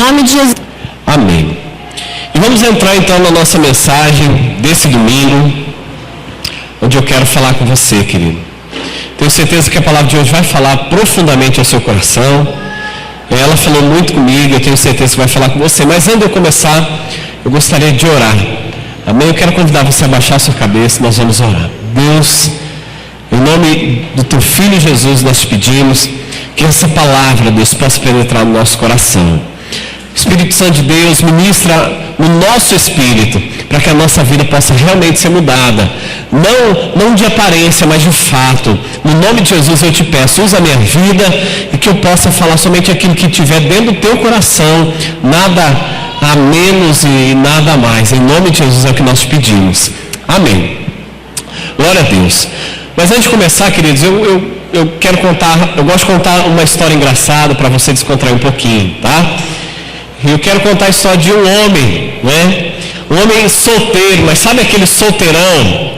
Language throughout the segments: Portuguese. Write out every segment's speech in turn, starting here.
nome de Jesus. Amém. E vamos entrar então na nossa mensagem desse domingo, onde eu quero falar com você, querido. Tenho certeza que a palavra de hoje vai falar profundamente ao seu coração. Ela falou muito comigo, eu tenho certeza que vai falar com você. Mas antes de eu começar, eu gostaria de orar. Amém? Eu quero convidar você a baixar a sua cabeça, nós vamos orar. Deus, em nome do teu Filho Jesus, nós te pedimos que essa palavra, Deus, possa penetrar no nosso coração. Espírito Santo de Deus, ministra no nosso espírito, para que a nossa vida possa realmente ser mudada. Não de aparência, mas de fato. No nome de Jesus eu te peço, usa a minha vida e que eu possa falar somente aquilo que tiver dentro do teu coração, nada a menos e nada a mais. Em nome de Jesus é o que nós te pedimos. Amém. Glória a Deus. Mas antes de começar, queridos, eu gosto de contar uma história engraçada para você descontrair um pouquinho, tá? Eu quero contar a história de um homem, né? Um homem solteiro, mas sabe aquele solteirão,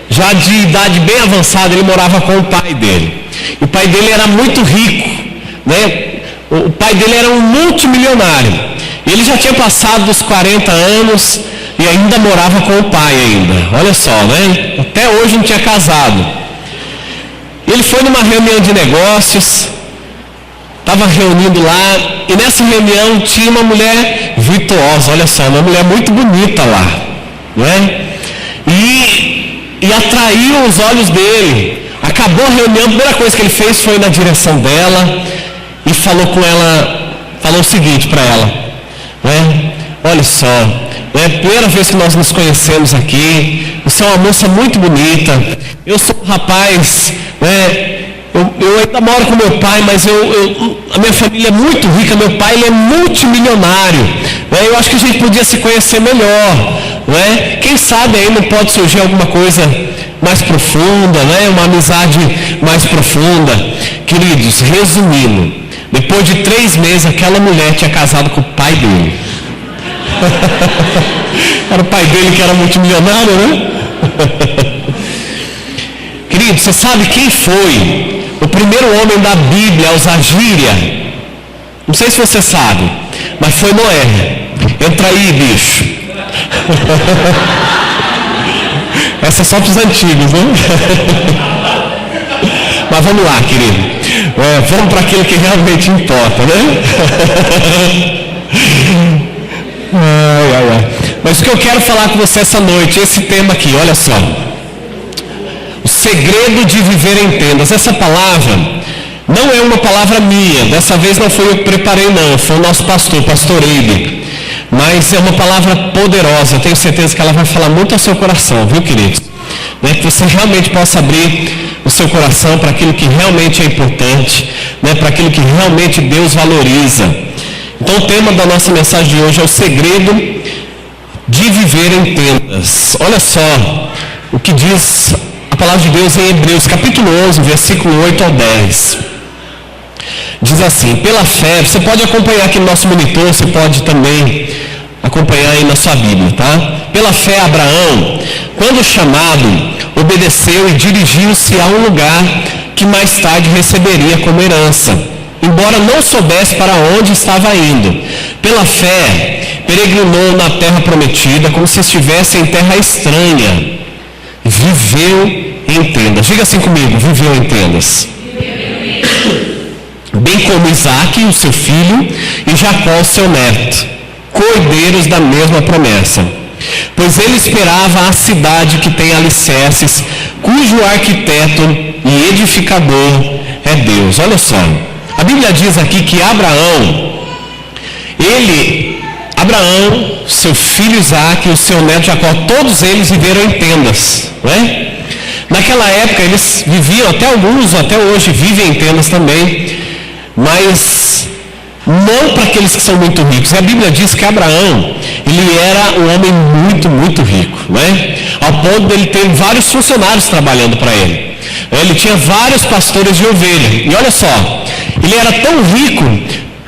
já de idade bem avançada, ele morava com o pai dele. E o pai dele era muito rico, né? O pai dele era um multimilionário. Ele já tinha passado dos 40 anos e ainda morava com o pai ainda. Olha só, né? Até hoje não tinha casado. Ele foi numa reunião de negócios, estava reunindo lá, e nessa reunião tinha uma mulher virtuosa, olha só, uma mulher muito bonita lá, né? E atraiu os olhos dele. Acabou a reunião, a primeira coisa que ele fez foi na direção dela e falou com ela, falou o seguinte para ela, né? Olha só, é a primeira vez que nós nos conhecemos aqui, você é uma moça muito bonita, eu sou um rapaz, né? Eu ainda moro com meu pai, mas a minha família é muito rica, meu pai ele é multimilionário, né? Eu acho que a gente podia se conhecer melhor, né? Quem sabe aí não pode surgir alguma coisa mais profunda, né? Uma amizade mais profunda. Queridos, resumindo, depois de 3 meses aquela mulher tinha casado com o pai dele. Era o pai dele que era multimilionário, né? Querido, você sabe quem foi o primeiro homem da Bíblia a usar gíria? Não sei se você sabe, mas foi Noé. Entra aí, bicho. Essa é só para os antigos, né? Mas vamos lá, querido. Vamos para aquilo que realmente importa, né? Mas o que eu quero falar com você essa noite, esse tema aqui, olha só. O segredo de viver em tendas. Essa palavra não é uma palavra minha. Dessa vez não foi eu que preparei, não. Foi o nosso pastor Eibe. Mas é uma palavra poderosa. Eu tenho certeza que ela vai falar muito ao seu coração, viu, queridos? Né? Que você realmente possa abrir o seu coração para aquilo que realmente é importante, né? Para aquilo que realmente Deus valoriza. Então o tema da nossa mensagem de hoje é o segredo de viver em tendas. Olha só o que diz a palavra de Deus em Hebreus, capítulo 11, versículo 8 ao 10. Diz assim: pela fé, você pode acompanhar aqui no nosso monitor, você pode também acompanhar aí na sua Bíblia, tá? Pela fé, Abraão, quando chamado, obedeceu e dirigiu-se a um lugar que mais tarde receberia como herança, embora não soubesse para onde estava indo. Pela fé, peregrinou na terra prometida, como se estivesse em terra estranha. Viveu em tendas. Diga assim comigo: viveu em tendas. Bem como Isaque, o seu filho, e Jacó, o seu neto, cordeiros da mesma promessa. Pois ele esperava a cidade que tem alicerces, cujo arquiteto e edificador é Deus. Olha só, a Bíblia diz aqui que Abraão, seu filho Isaque e o seu neto Jacó, todos eles viveram em tendas, né? Naquela época eles viviam, até alguns até hoje vivem em tendas também, mas não para aqueles que são muito ricos. A Bíblia diz que Abraão, ele era um homem muito, muito rico, né? Ao ponto de ele ter vários funcionários trabalhando para ele. Ele tinha vários pastores de ovelha. E olha só, ele era tão rico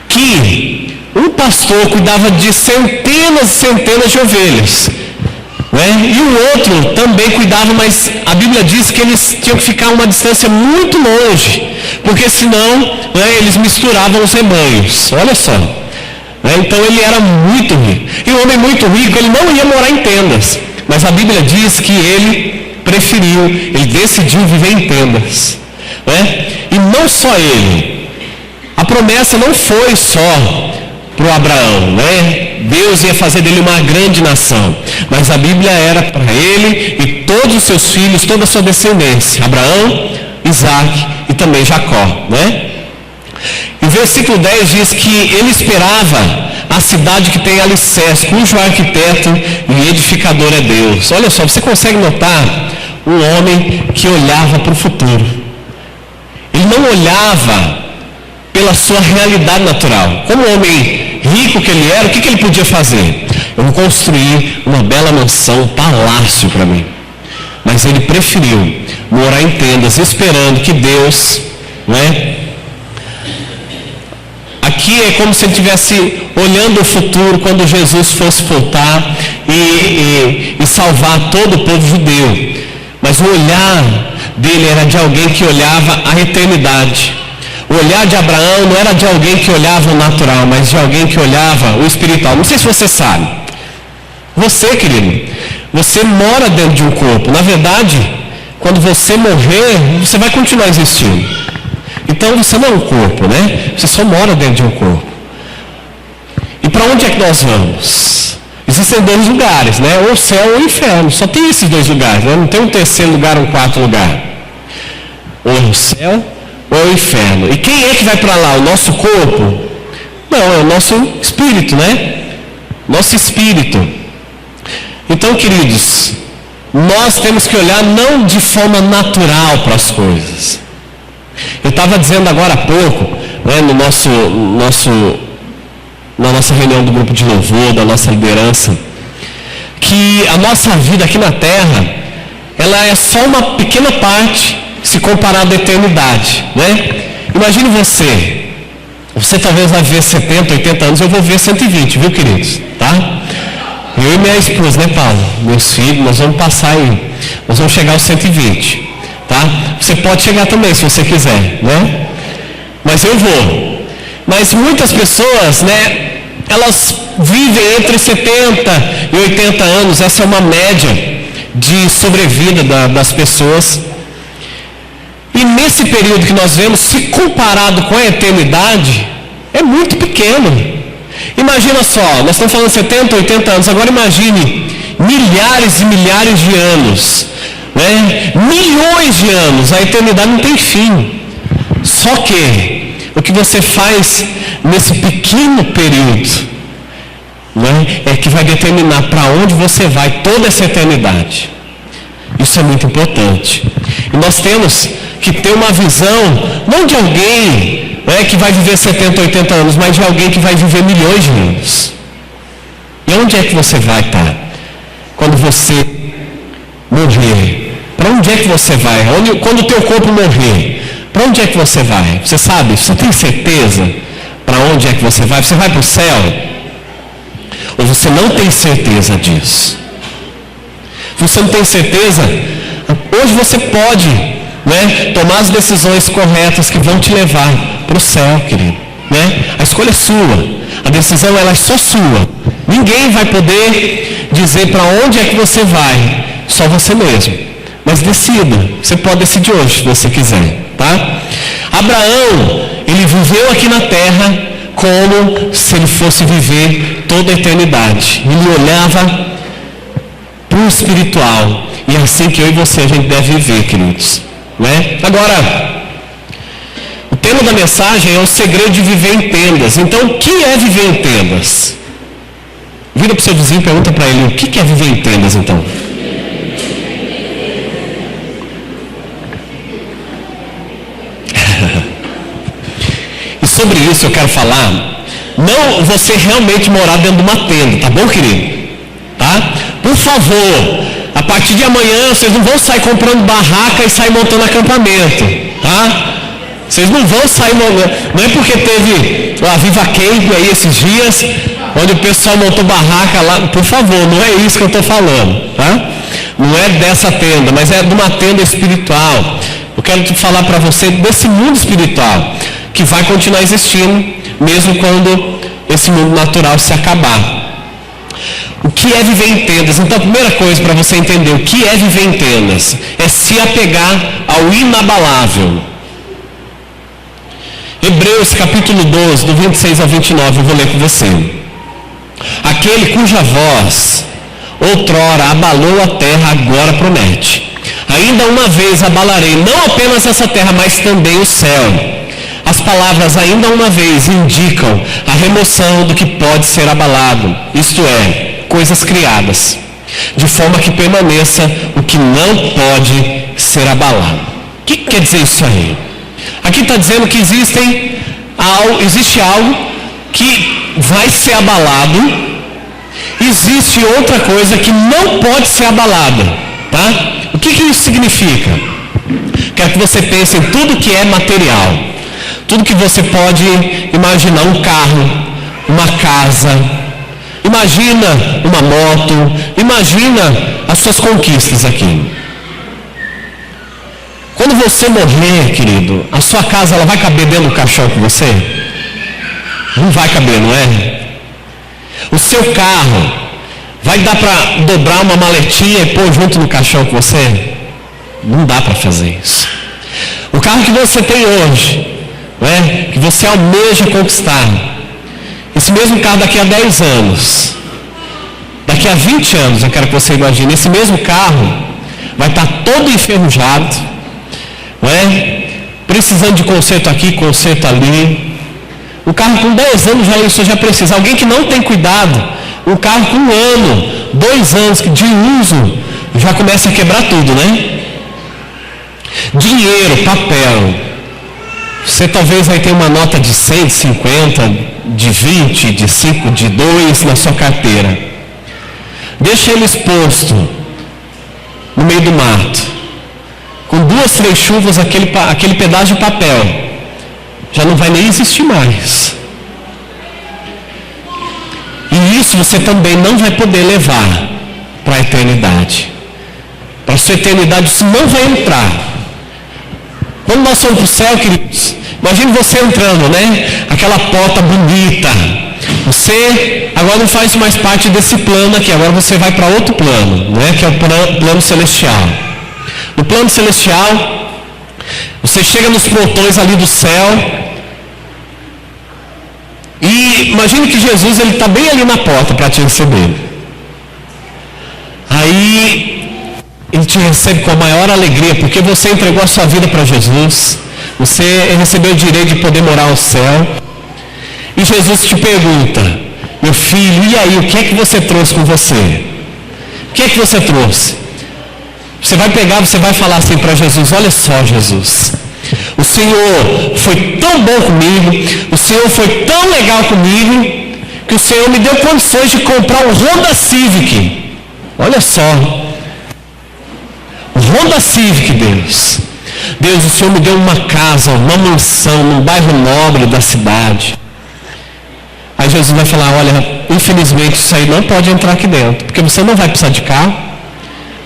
que um pastor cuidava de centenas e centenas de ovelhas, né? E o outro também cuidava, mas a Bíblia diz que eles tinham que ficar a uma distância muito longe, porque senão, né, eles misturavam os rebanhos. Olha só, né? Então ele era muito rico. E um homem muito rico, ele não ia morar em tendas. Mas a Bíblia diz que ele preferiu, ele decidiu viver em tendas. E não só ele. A promessa não foi só para o Abraão, Deus ia fazer dele uma grande nação. Mas a Bíblia era para ele e todos os seus filhos, toda a sua descendência. Abraão, Isaac e também Jacó, E o versículo 10 diz que ele esperava a cidade que tem alicerce, cujo arquiteto e edificador é Deus. Olha só, você consegue notar um homem que olhava para o futuro. Ele não olhava pela sua realidade natural. Como homem rico que ele era, o que ele podia fazer? Eu vou construir uma bela mansão, um palácio para mim. Mas ele preferiu morar em tendas, esperando que Deus, Aqui é como se ele estivesse olhando o futuro quando Jesus fosse voltar e salvar todo o povo judeu. Mas o olhar dele era de alguém que olhava a eternidade. O olhar de Abraão não era de alguém que olhava o natural, mas de alguém que olhava o espiritual. Não sei se você sabe. Você, querido, você mora dentro de um corpo. Na verdade, quando você morrer, você vai continuar existindo. Então você não é um corpo, Você só mora dentro de um corpo. E para onde é que nós vamos? Existem dois lugares, Ou o céu ou o inferno. Só tem esses dois lugares, Não tem um terceiro lugar ou um quarto lugar. Ou o céu ou é o inferno. E quem é que vai para lá? O nosso corpo? Não, é o nosso espírito, Nosso espírito. Então, queridos, nós temos que olhar não de forma natural para as coisas. Eu estava dizendo agora há pouco, na nossa reunião do grupo de louvor, da nossa liderança, que a nossa vida aqui na Terra, ela é só uma pequena parte se comparado à eternidade, Imagine você talvez vai viver 70, 80 anos, eu vou viver 120, viu, queridos? Eu e minha esposa, Paulo? Meus filhos, nós vamos passar aí, nós vamos chegar aos 120, Você pode chegar também, se você quiser, Mas eu vou. Mas muitas pessoas, elas vivem entre 70 e 80 anos, essa é uma média de sobrevida das pessoas. E nesse período que nós vemos, se comparado com a eternidade, é muito pequeno. Imagina só, nós estamos falando 70, 80 anos, agora imagine milhares e milhares de anos, milhões de anos, a eternidade não tem fim. Só que o que você faz nesse pequeno período, é que vai determinar para onde você vai toda essa eternidade. Isso é muito importante. E nós temos que ter uma visão, não de alguém que vai viver 70, 80 anos, mas de alguém que vai viver milhões de anos. E onde é que você vai estar quando você morrer? Para onde é que você vai? Quando o teu corpo morrer, para onde é que você vai? Você sabe? Você tem certeza para onde é que você vai? Você vai para o céu? Ou você não tem certeza disso? Você não tem certeza? Hoje você pode tomar as decisões corretas que vão te levar para o céu, querido. A escolha é sua. A decisão ela é só sua. Ninguém vai poder dizer para onde é que você vai. Só você mesmo. Mas decida. Você pode decidir hoje, se você quiser. Abraão, ele viveu aqui na terra como se ele fosse viver toda a eternidade. Ele olhava para o espiritual. E é assim que eu e você a gente deve viver, queridos. Agora, o tema da mensagem é o segredo de viver em tendas. Então, o que é viver em tendas? Vira para o seu vizinho e pergunta para ele, o que é viver em tendas, então? E sobre isso eu quero falar, não você realmente morar dentro de uma tenda, tá bom, querido? Por favor, a partir de amanhã vocês não vão sair comprando barraca e sair montando acampamento, Vocês não vão sair montando, não é porque teve a Viva Camp aí esses dias, onde o pessoal montou barraca lá, por favor, não é isso que eu estou falando, Não é dessa tenda, mas é de uma tenda espiritual. Eu quero falar para você desse mundo espiritual, que vai continuar existindo, mesmo quando esse mundo natural se acabar. O que é viver em tendas? Então a primeira coisa para você entender o que é viver em tendas é se apegar ao inabalável. Hebreus capítulo 12, do 26 ao 29, eu vou ler com você. Aquele cuja voz outrora abalou a terra, agora promete: ainda uma vez abalarei não apenas essa terra, mas também o céu. As palavras ainda uma vez indicam a remoção do que pode ser abalado, isto é, coisas criadas, de forma que permaneça o que não pode ser abalado. O que quer dizer isso aí? Aqui está dizendo que existe algo que vai ser abalado, existe outra coisa que não pode ser abalada, tá? O que isso significa? Quero que você pense em tudo que é material, tudo que você pode imaginar, um carro, uma casa, imagina uma moto, imagina as suas conquistas aqui. Quando você morrer, querido, a sua casa ela vai caber dentro do caixão com você? Não vai caber, não é? O seu carro vai dar para dobrar uma maletinha e pôr junto no caixão com você? Não dá para fazer isso. O carro que você tem hoje, não é? Que você almeja conquistar, esse mesmo carro daqui a 10 anos, daqui a 20 anos, eu quero que você imagine, esse mesmo carro vai estar todo enferrujado, não é? Precisando de conserto aqui, conserto ali. O carro com 10 anos isso já precisa. Alguém que não tem cuidado, um carro com 1 ano, 2 anos de uso, já começa a quebrar tudo, né? Dinheiro, papel. Você talvez vai ter uma nota de 100, de 50, de 20, de 5, de 2 na sua carteira. Deixa ele exposto no meio do mato. Com 2, 3 chuvas, aquele pedaço de papel já não vai nem existir mais. E isso você também não vai poder levar para a eternidade. Para a sua eternidade isso não vai entrar. Quando nós formos para o céu, queridos, imagine você entrando, né? Aquela porta bonita. Você agora não faz mais parte desse plano aqui, agora você vai para outro plano, né? Que é o plano celestial. No plano celestial, você chega nos portões ali do céu. E imagine que Jesus ele está bem ali na porta para te receber. Aí ele te recebe com a maior alegria, porque você entregou a sua vida para Jesus. Você recebeu o direito de poder morar no céu. E Jesus te pergunta: meu filho, e aí, o que é que você trouxe com você? O que é que você trouxe? Você vai pegar, você vai falar assim para Jesus: olha só, Jesus, o Senhor foi tão bom comigo, o Senhor foi tão legal comigo, que o Senhor me deu condições de comprar um Honda Civic. Olha só, um Honda Civic, Deus. Deus, o Senhor me deu uma casa, uma mansão, num bairro nobre da cidade. Aí Jesus vai falar: olha, infelizmente isso aí não pode entrar aqui dentro, porque você não vai precisar de carro.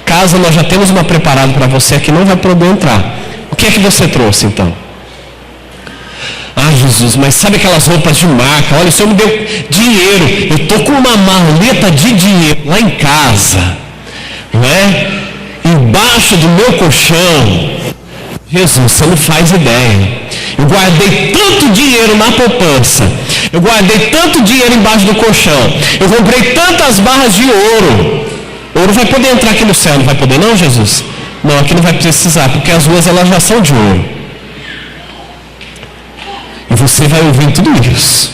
Casa nós já temos uma preparada para você aqui, não vai poder entrar. O que é que você trouxe então? Ah, Jesus, mas sabe aquelas roupas de marca? Olha, o Senhor me deu dinheiro, eu estou com uma maleta de dinheiro lá em casa, não é? Embaixo do meu colchão. Jesus, você não faz ideia. Eu guardei tanto dinheiro na poupança, eu guardei tanto dinheiro embaixo do colchão, eu comprei tantas barras de ouro. Ouro vai poder entrar aqui no céu, não vai poder não, Jesus? Não, aqui não vai precisar, porque as ruas elas já são de ouro. E você vai ouvir tudo isso.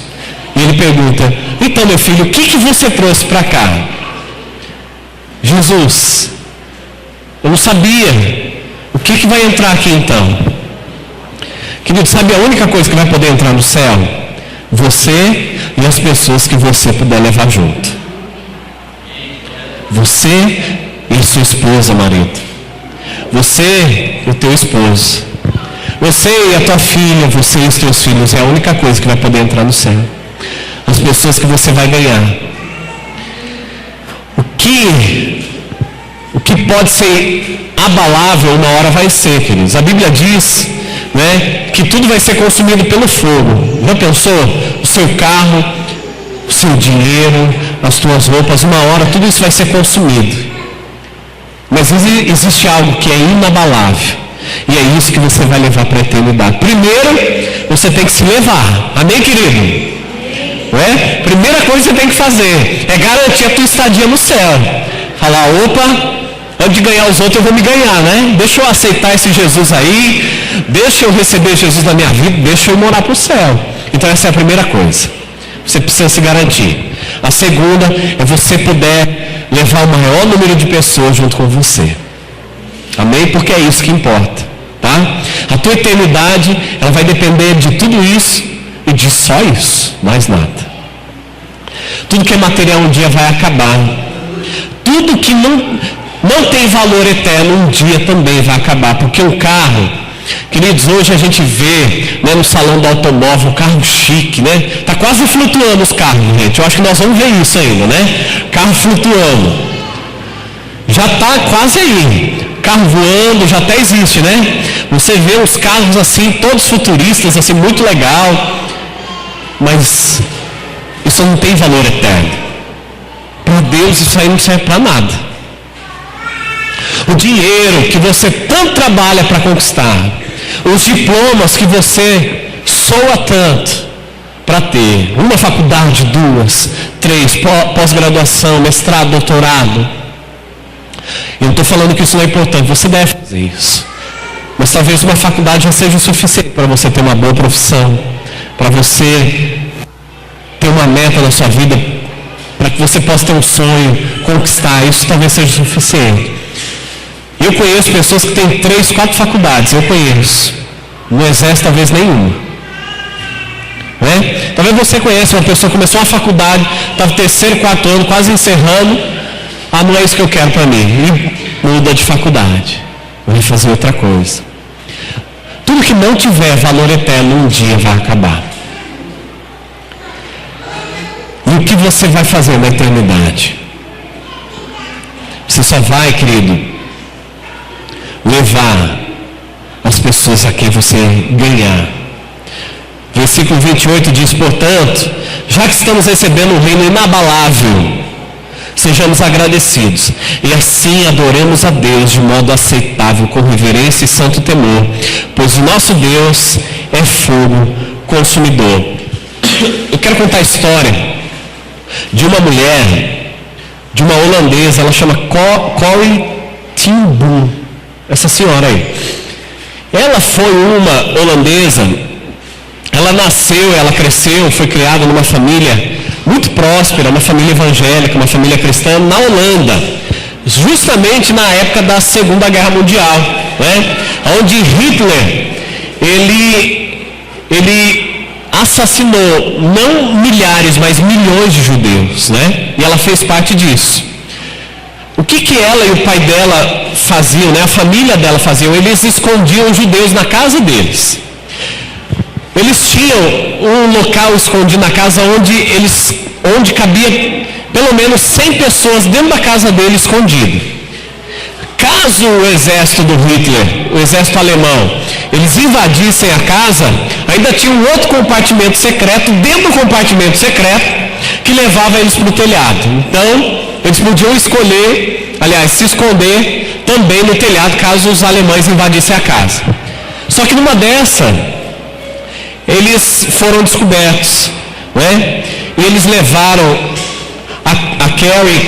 E ele pergunta: então, meu filho, o que você trouxe para cá? Jesus, eu não sabia. O que vai entrar aqui então? Querido, sabe a única coisa que vai poder entrar no céu? Você e as pessoas que você puder levar junto. Você e a sua esposa, marido. Você e o teu esposo. Você e a tua filha, você e os teus filhos. É a única coisa que vai poder entrar no céu. As pessoas que você vai ganhar. O que pode ser abalável uma hora vai ser, queridos. A Bíblia diz, né, que tudo vai ser consumido pelo fogo. Já pensou? O seu carro, seu dinheiro, as tuas roupas, uma hora tudo isso vai ser consumido. Mas existe algo que é inabalável, e é isso que você vai levar para a eternidade. Primeiro, você tem que se levar. Amém, querido? Não é? Primeira coisa que você tem que fazer é garantir a tua estadia no céu. Falar, opa, antes de ganhar os outros eu vou me ganhar, né? Deixa eu aceitar esse Jesus aí, deixa eu receber Jesus na minha vida, deixa eu morar para o céu. Então essa é a primeira coisa. Você precisa se garantir. A segunda é você puder levar o maior número de pessoas junto com você. Amém? Porque é isso que importa, tá? A tua eternidade, ela vai depender de tudo isso e de só isso, mais nada. Tudo que é material um dia vai acabar. Tudo que não tem valor eterno um dia também vai acabar. Porque um carro, queridos, hoje a gente vê, né, no salão do automóvel, um carro chique, né? Está quase flutuando os carros, gente. Eu acho que nós vamos ver isso ainda, né? Carro flutuando. Já está quase aí. Carro voando, já até existe, né? Você vê os carros assim, todos futuristas, assim, muito legal. Mas isso não tem valor eterno. Para Deus isso aí não serve para nada. O dinheiro que você tanto trabalha para conquistar, os diplomas que você soa tanto para ter, uma faculdade, 2, 3, pós-graduação, mestrado, doutorado. Eu não estou falando que isso não é importante, você deve fazer isso. Mas talvez uma faculdade já seja o suficiente para você ter uma boa profissão, para você ter uma meta na sua vida, para que você possa ter um sonho, conquistar. Isso talvez seja o suficiente. Eu conheço pessoas que têm 3, 4 faculdades, eu conheço. No exército talvez nenhuma. Né? Talvez você conheça uma pessoa que começou uma faculdade, está no 3º, 4º ano, quase encerrando. Ah, não é isso que eu quero para mim. E muda de faculdade. Vai fazer outra coisa. Tudo que não tiver valor eterno um dia vai acabar. E o que você vai fazer na eternidade? Você só vai, querido, levar as pessoas a quem você ganhar. Versículo 28 diz, portanto, já que estamos recebendo um reino inabalável, sejamos agradecidos e assim adoremos a Deus de modo aceitável, com reverência e santo temor, pois o nosso Deus é fogo consumidor. Eu quero contar a história de uma mulher, de uma holandesa, ela chama Corrie ten Boom, essa senhora aí. Ela foi uma holandesa, ela nasceu, ela cresceu, foi criada numa família muito próspera, uma família evangélica, uma família cristã na Holanda, justamente na época da Segunda Guerra Mundial, né? Onde Hitler, ele assassinou não milhares, mas milhões de judeus, né? E ela fez parte disso. O que ela e o pai dela faziam, né? A família dela faziam, eles escondiam os judeus na casa deles. Eles tinham um local escondido na casa onde cabia pelo menos 100 pessoas dentro da casa dele escondido. Caso o exército do Hitler, o exército alemão, eles invadissem a casa, ainda tinha um outro compartimento secreto, dentro do compartimento secreto, que levava eles para o telhado. Então, eles podiam escolher, aliás, se esconder também no telhado, caso os alemães invadissem a casa. Só que numa dessa, eles foram descobertos, né? E eles levaram a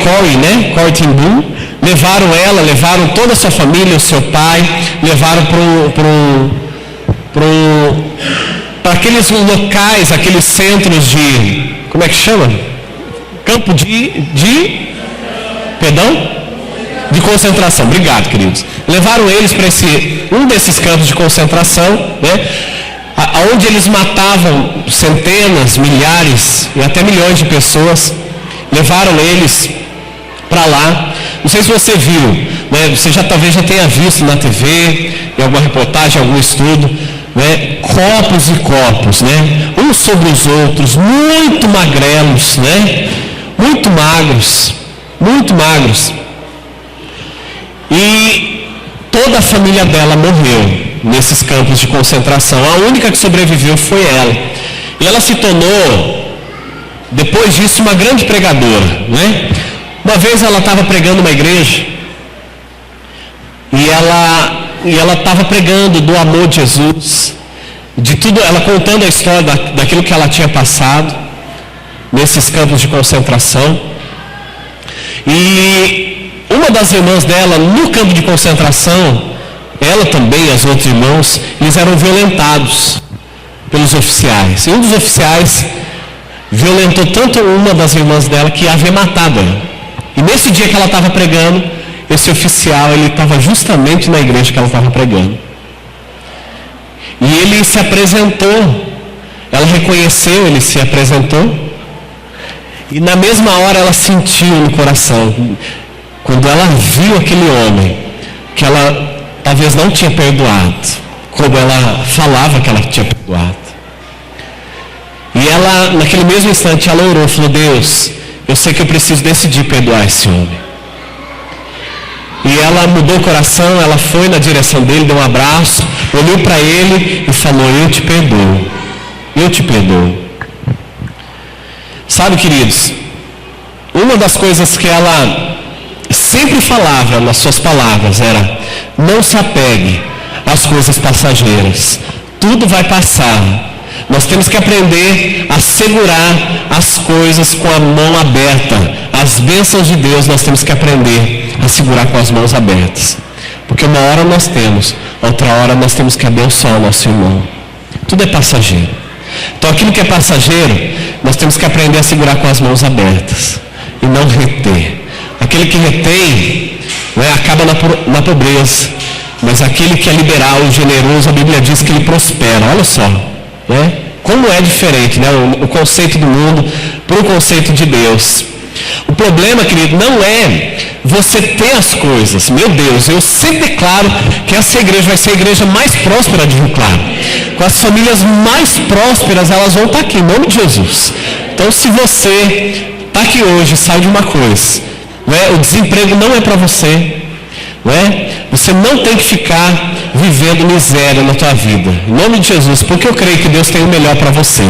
Corrie, né? Corrie ten Boom, levaram ela, levaram toda a sua família, o seu pai, levaram para aqueles locais, aqueles centros de, como é que chama? Campo de concentração. Obrigado, queridos. Levaram eles para um desses campos de concentração, né? Onde eles matavam centenas, milhares e até milhões de pessoas. Levaram eles para lá. Não sei se você viu, né? Você talvez já tenha visto na TV, em alguma reportagem, algum estudo, né? Corpos e corpos, né? Uns sobre os outros, muito magrelos, né? Muito magros, muito magros. E toda a família dela morreu nesses campos de concentração. A única que sobreviveu foi ela. E ela se tornou, depois disso, uma grande pregadora, né? Uma vez ela estava pregando uma igreja e ela estava pregando do amor de Jesus, de tudo, ela contando a história daquilo que ela tinha passado nesses campos de concentração. E uma das irmãs dela, no campo de concentração, ela também, as outros irmãos, eles eram violentados pelos oficiais. E um dos oficiais violentou tanto uma das irmãs dela que havia matado ela. E nesse dia que ela estava pregando, esse oficial, ele estava justamente na igreja que ela estava pregando. E ele se apresentou, ela reconheceu, ele se apresentou, e na mesma hora ela sentiu no coração, quando ela viu aquele homem, que ela talvez não tinha perdoado, como ela falava que ela tinha perdoado. E ela, naquele mesmo instante, ela orou, falou: Deus, eu sei que eu preciso decidir perdoar esse homem. E ela mudou o coração, ela foi na direção dele, deu um abraço, olhou para ele e falou: eu te perdoo, eu te perdoo. Sabe, queridos, uma das coisas que ela sempre falava nas suas palavras era: não se apegue às coisas passageiras, tudo vai passar. Nós temos que aprender a segurar as coisas com a mão aberta. As bênçãos de Deus nós temos que aprender a segurar com as mãos abertas. Porque uma hora nós temos, outra hora nós temos que abençoar o nosso irmão. Tudo é passageiro. Então aquilo que é passageiro, nós temos que aprender a segurar com as mãos abertas e não reter. Aquele que retém, né, acaba na pobreza. Mas aquele que é liberal, generoso, a Bíblia diz que ele prospera. Olha só, né? Como é diferente, né? O conceito do mundo para o conceito de Deus. O problema, querido, não é você ter as coisas. Meu Deus, eu sempre declaro que essa igreja vai ser a igreja mais próspera de Rio Claro. Com as famílias mais prósperas, elas vão estar aqui, em nome de Jesus. Então, se você está aqui hoje, sabe de uma coisa, né? O desemprego não é para você, né? Você não tem que ficar vivendo miséria na tua vida, em nome de Jesus, porque eu creio que Deus tem o melhor para você.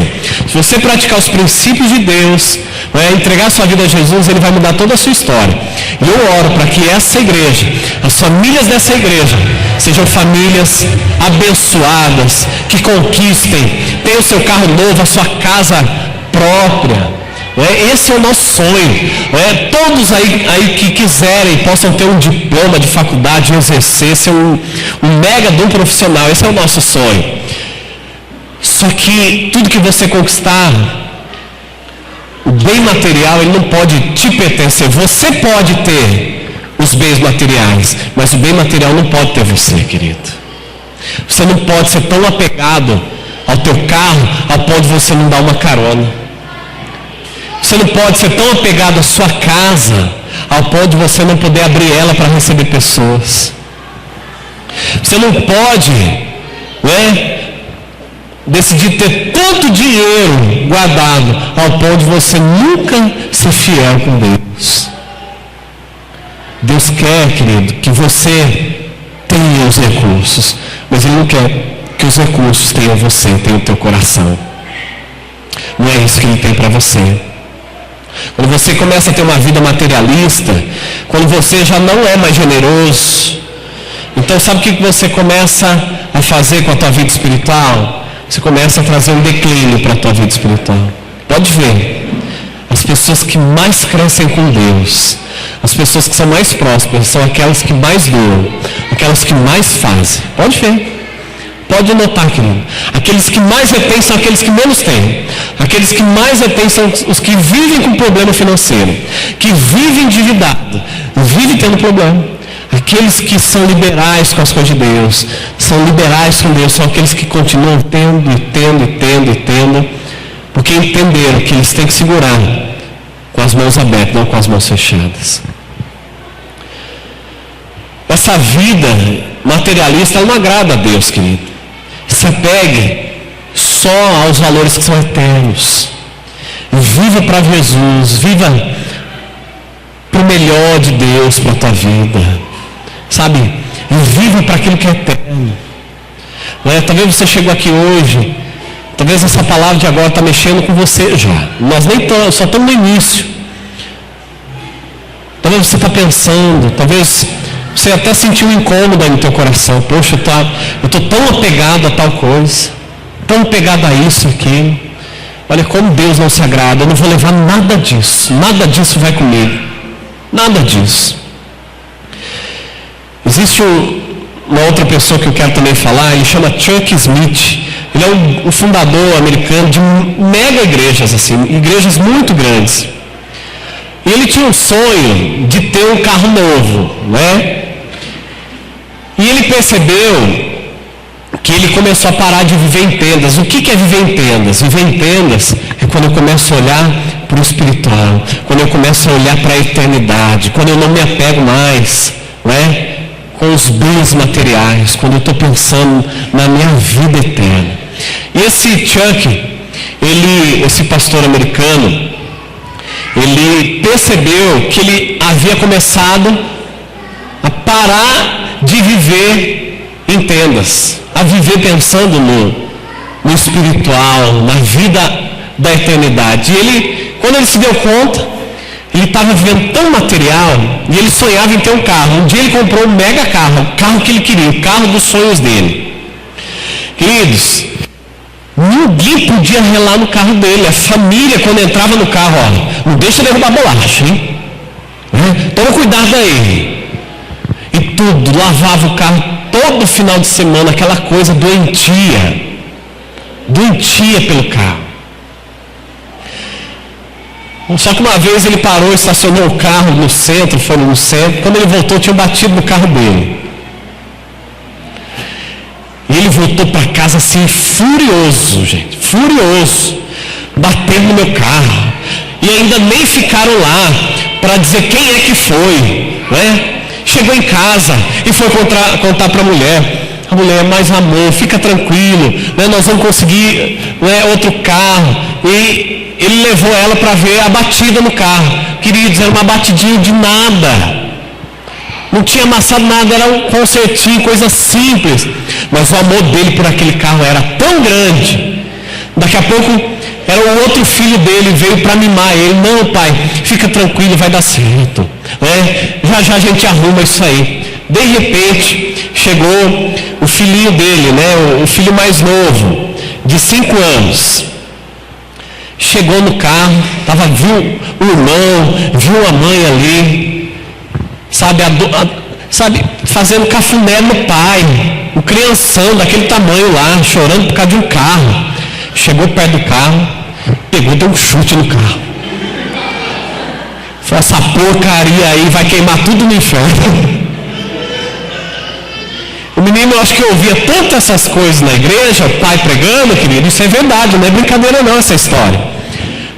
Se você praticar os princípios de Deus, né, entregar sua vida a Jesus, Ele vai mudar toda a sua história. E eu oro para que essa igreja, as famílias dessa igreja, sejam famílias abençoadas, que conquistem, tenham o seu carro novo, a sua casa própria. Esse é o nosso sonho. Todos aí que quiserem possam ter um diploma de faculdade, exercer, ser um mega dom profissional. Esse é o nosso sonho. Só que tudo que você conquistar, o bem material, ele não pode te pertencer. Você pode ter os bens materiais, mas o bem material não pode ter você, querido. Você não pode ser tão apegado ao teu carro ao ponto de você não dar uma carona. Você não pode ser tão apegado à sua casa ao ponto de você não poder abrir ela para receber pessoas. Você não pode, né, decidir ter tanto dinheiro guardado ao ponto de você nunca ser fiel com Deus. Deus quer, querido, que você tenha os recursos, mas Ele não quer que os recursos tenham você, tenham o teu coração. Não é isso que Ele tem para você. Quando você começa a ter uma vida materialista, quando você já não é mais generoso, então sabe o que você começa a fazer com a tua vida espiritual? Você começa a trazer um declínio para a tua vida espiritual. Pode ver, as pessoas que mais crescem com Deus, as pessoas que são mais prósperas, são aquelas que mais doam, aquelas que mais fazem. Pode ver. Pode notar, querido. Aqueles que mais retêm são aqueles que menos têm. Aqueles que mais retêm são os que vivem com problema financeiro, que vivem endividado, vivem tendo problema. Aqueles que são liberais com as coisas de Deus, são liberais com Deus, são aqueles que continuam tendo, porque entenderam que eles têm que segurar com as mãos abertas, não com as mãos fechadas. Essa vida materialista não agrada a Deus, querido. Se apegue só aos valores que são eternos. Viva para Jesus, viva para o melhor de Deus para a tua vida. Sabe? Viva para aquilo que é eterno. Talvez você chegou aqui hoje Talvez essa palavra de agora está mexendo com você já. Nós nem só estamos no início. Talvez você está pensando, talvez você até sentiu um incômodo aí no teu coração. Poxa, eu estou tão apegado a tal coisa, tão apegado a isso, aquilo. Olha como Deus não se agrada. Eu não vou levar nada disso vai comigo. Nada disso. Existe uma outra pessoa que eu quero também falar, ele chama Chuck Smith. Ele é um fundador americano de mega igrejas, assim, igrejas muito grandes. E ele tinha um sonho de ter um carro novo, né? E ele percebeu que ele começou a parar de viver em tendas. O que é viver em tendas? Viver em tendas é quando eu começo a olhar para o espiritual, quando eu começo a olhar para a eternidade, quando eu não me apego mais, né, com os bens materiais, quando eu estou pensando na minha vida eterna. E esse Chuck, esse pastor americano, ele percebeu que ele havia começado a parar de viver em tendas, a viver pensando no espiritual, na vida da eternidade. E ele, quando ele se deu conta, ele estava vivendo tão material, e ele sonhava em ter um carro. Um dia ele comprou um mega carro, o carro que ele queria, o carro dos sonhos dele. Queridos, ninguém podia relar no carro dele. A família, quando entrava no carro, ó, não deixa derrubar bolacha, hein? Toma cuidado aí. E tudo, lavava o carro todo final de semana, aquela coisa doentia pelo carro. Só que uma vez ele parou, estacionou o carro no centro, foi no centro. Quando ele voltou, tinha batido no carro dele. E ele voltou para casa assim, furioso, gente, furioso, batendo no meu carro. E ainda nem ficaram lá para dizer quem é que foi, né? Chegou em casa e foi contar para a mulher. A mulher, mas amor, fica tranquilo, né? Nós vamos conseguir, né, outro carro. E ele levou ela para ver a batida no carro. Queridos, era uma batidinha de nada. Não tinha amassado nada, era um consertinho, coisa simples. Mas o amor dele por aquele carro era tão grande. Daqui a pouco, era o outro filho dele, veio para mimar ele. Não, pai, fica tranquilo, vai dar certo. Né? Já a gente arruma isso aí. De repente, chegou o filhinho dele, né? O filho mais novo, de 5 anos. Chegou no carro, viu o irmão, viu a mãe ali, sabe, fazendo cafuné no pai, o crianção daquele tamanho lá, chorando por causa de um carro. Chegou perto do carro, pegou e deu um chute no carro. Falou, essa porcaria aí vai queimar tudo no inferno. O menino, eu acho que ouvia tanto essas coisas na igreja, o pai pregando, querido, isso é verdade, não é brincadeira não essa história.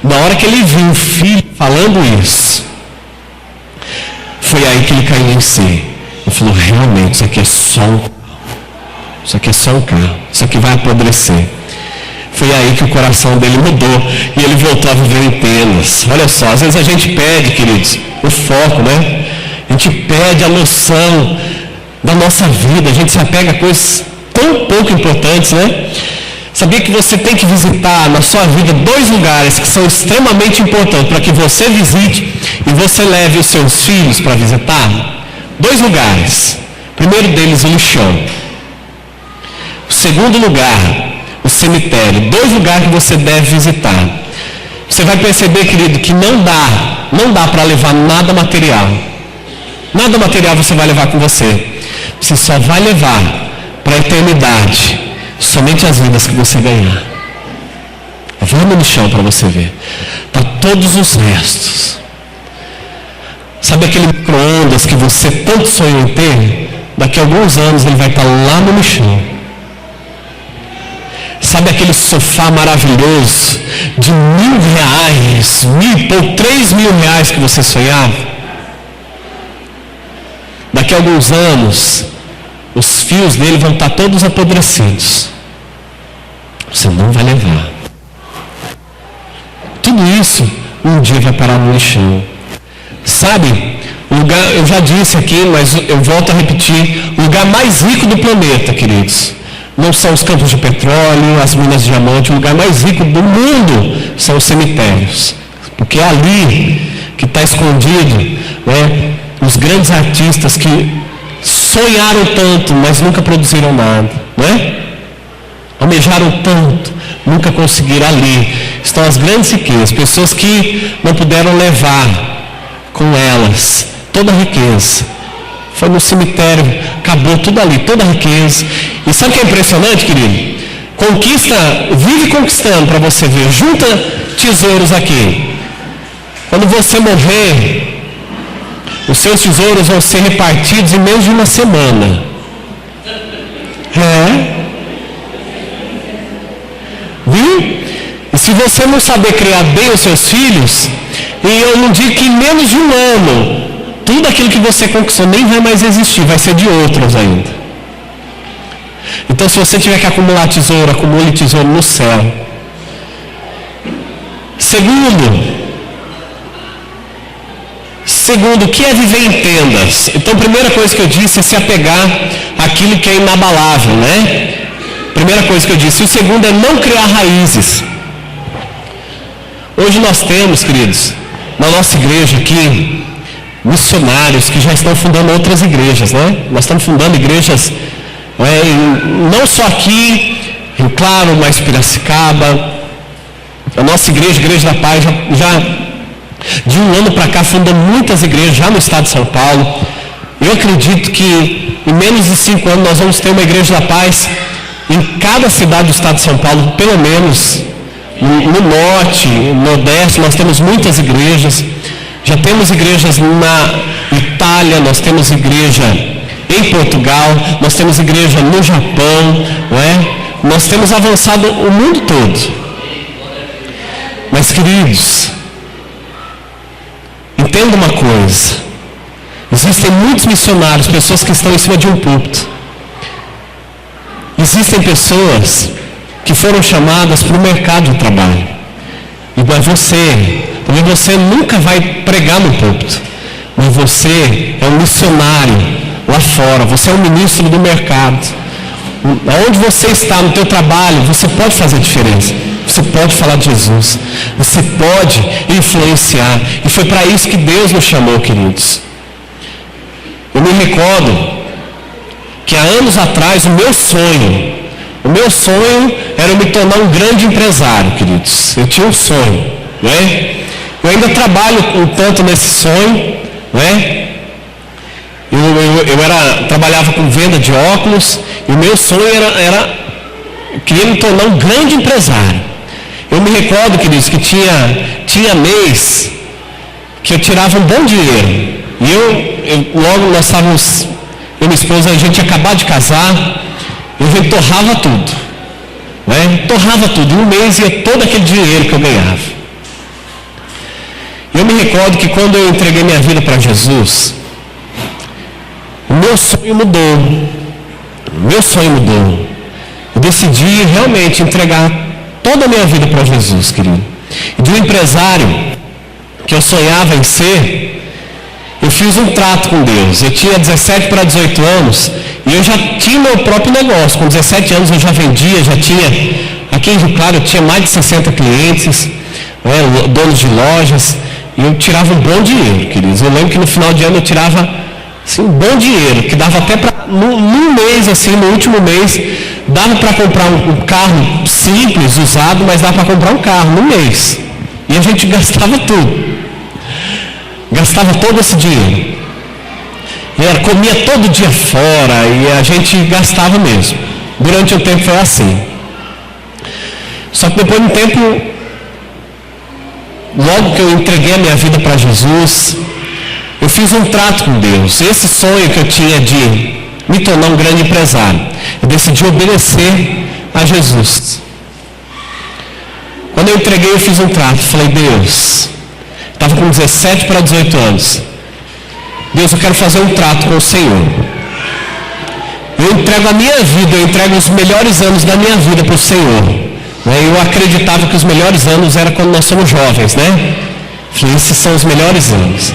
Na hora que ele viu o filho falando isso, foi aí que ele caiu em si. Ele falou, realmente, isso aqui é só um carro. Isso aqui é só um carro. Isso aqui vai apodrecer. Foi aí que o coração dele mudou e ele voltou a viver em tendas. Olha só, às vezes a gente perde, queridos, o foco, né? A gente perde a noção da nossa vida, a gente se apega a coisas tão pouco importantes, né? Sabia que você tem que visitar na sua vida 2 lugares que são extremamente importantes para que você visite e você leve os seus filhos para visitar? 2 lugares. O primeiro deles, o lixão. O segundo lugar, o cemitério. 2 lugares que você deve visitar. Você vai perceber, querido, que não dá para levar nada material. Nada material você vai levar com você. Você só vai levar para a eternidade somente as vidas que você ganhar. Vamos no chão para você ver. Para todos os restos. Sabe aquele micro-ondas que você tanto sonhou em ter? Daqui a alguns anos ele vai estar lá no lixão. Sabe aquele sofá maravilhoso de R$1.000, ou R$3.000 que você sonhava? Daqui a alguns anos, os fios dele vão estar todos apodrecidos. Você não vai levar. Tudo isso um dia vai parar no lixão. Sabe, o lugar, eu já disse aqui, mas eu volto a repetir, o lugar mais rico do planeta, queridos, não são os campos de petróleo, as minas de diamante. O lugar mais rico do mundo são os cemitérios. Porque é ali que está escondido, né, os grandes artistas que sonharam tanto, mas nunca produziram nada, né? Almejaram tanto, nunca conseguiram. Ali estão as grandes riquezas, pessoas que não puderam levar com elas toda a riqueza. Foi no cemitério, acabou tudo ali, toda a riqueza. E sabe o que é impressionante, querido? Conquista, vive conquistando para você ver, junta tesouros aqui. Quando você morrer, os seus tesouros vão ser repartidos em menos de uma semana. Viu? E se você não saber criar bem os seus filhos, e eu não digo que em menos de um ano, tudo aquilo que você conquistou nem vai mais existir, vai ser de outros ainda. Então, se você tiver que acumular tesouro, acumule tesouro no céu. Segundo, o que é viver em tendas? Então, a primeira coisa que eu disse é se apegar àquilo que é inabalável, né? Primeira coisa que eu disse. E o segundo é não criar raízes. Hoje nós temos, queridos, na nossa igreja aqui, missionários que já estão fundando outras igrejas, né? Nós estamos fundando igrejas, não só aqui, claro, mas Piracicaba. A nossa igreja, Igreja da Paz, já de um ano para cá fundou muitas igrejas já no estado de São Paulo. Eu acredito que em menos de 5 anos nós vamos ter uma Igreja da Paz em cada cidade do estado de São Paulo, pelo menos no norte, no nordeste. Nós temos muitas igrejas. Já temos igrejas na Itália, nós temos igreja em Portugal, nós temos igreja no Japão, não é? Nós temos avançado o mundo todo. Mas, queridos, entenda uma coisa: existem muitos missionários, pessoas que estão em cima de um púlpito. Existem pessoas que foram chamadas para o mercado de trabalho. E não é você. Talvez você nunca vai pregar no púlpito, mas você é um missionário lá fora, você é um ministro do mercado. Aonde você está no teu trabalho, você pode fazer diferença, você pode falar de Jesus, você pode influenciar, e foi para isso que Deus nos chamou, queridos. Eu me recordo que há anos atrás o meu sonho era me tornar um grande empresário, queridos. Eu tinha um sonho, né? Eu ainda trabalho um tanto nesse sonho, né? Trabalhava com venda de óculos, e o meu sonho era queria me tornar um grande empresário. Eu me recordo, queridos, que tinha mês que eu tirava um bom dinheiro. E logo nós estávamos, eu e minha esposa, a gente tinha acabado de casar, eu torrava tudo, né? Torrava tudo. Em um mês ia todo aquele dinheiro que eu ganhava. Eu me recordo que quando eu entreguei minha vida para Jesus, o meu sonho mudou. Eu decidi realmente entregar toda a minha vida para Jesus, querido. E de um empresário que eu sonhava em ser, eu fiz um trato com Deus. Eu tinha 17 para 18 anos e eu já tinha meu próprio negócio. Com 17 anos eu já vendia, já tinha, aqui em Rio Claro eu tinha mais de 60 clientes, donos de lojas, e eu tirava um bom dinheiro, queridos. Eu lembro que no final de ano eu tirava assim, um bom dinheiro, que dava até para, num mês, assim, no último mês, dava para comprar um carro simples, usado, mas dava para comprar um carro no mês. E a gente gastava tudo. Gastava todo esse dinheiro. Comia todo dia fora e a gente gastava mesmo. Durante um tempo foi assim. Só que depois de um tempo, logo que eu entreguei a minha vida para Jesus, eu fiz um trato com Deus. Esse sonho que eu tinha de me tornar um grande empresário, eu decidi obedecer a Jesus. Quando eu entreguei, eu fiz um trato. Falei: Deus, estava com 17 para 18 anos. Deus, eu quero fazer um trato com o Senhor. Eu entrego a minha vida, eu entrego os melhores anos da minha vida para o Senhor. Eu acreditava que os melhores anos eram quando nós somos jovens, né? Falei: esses são os melhores anos.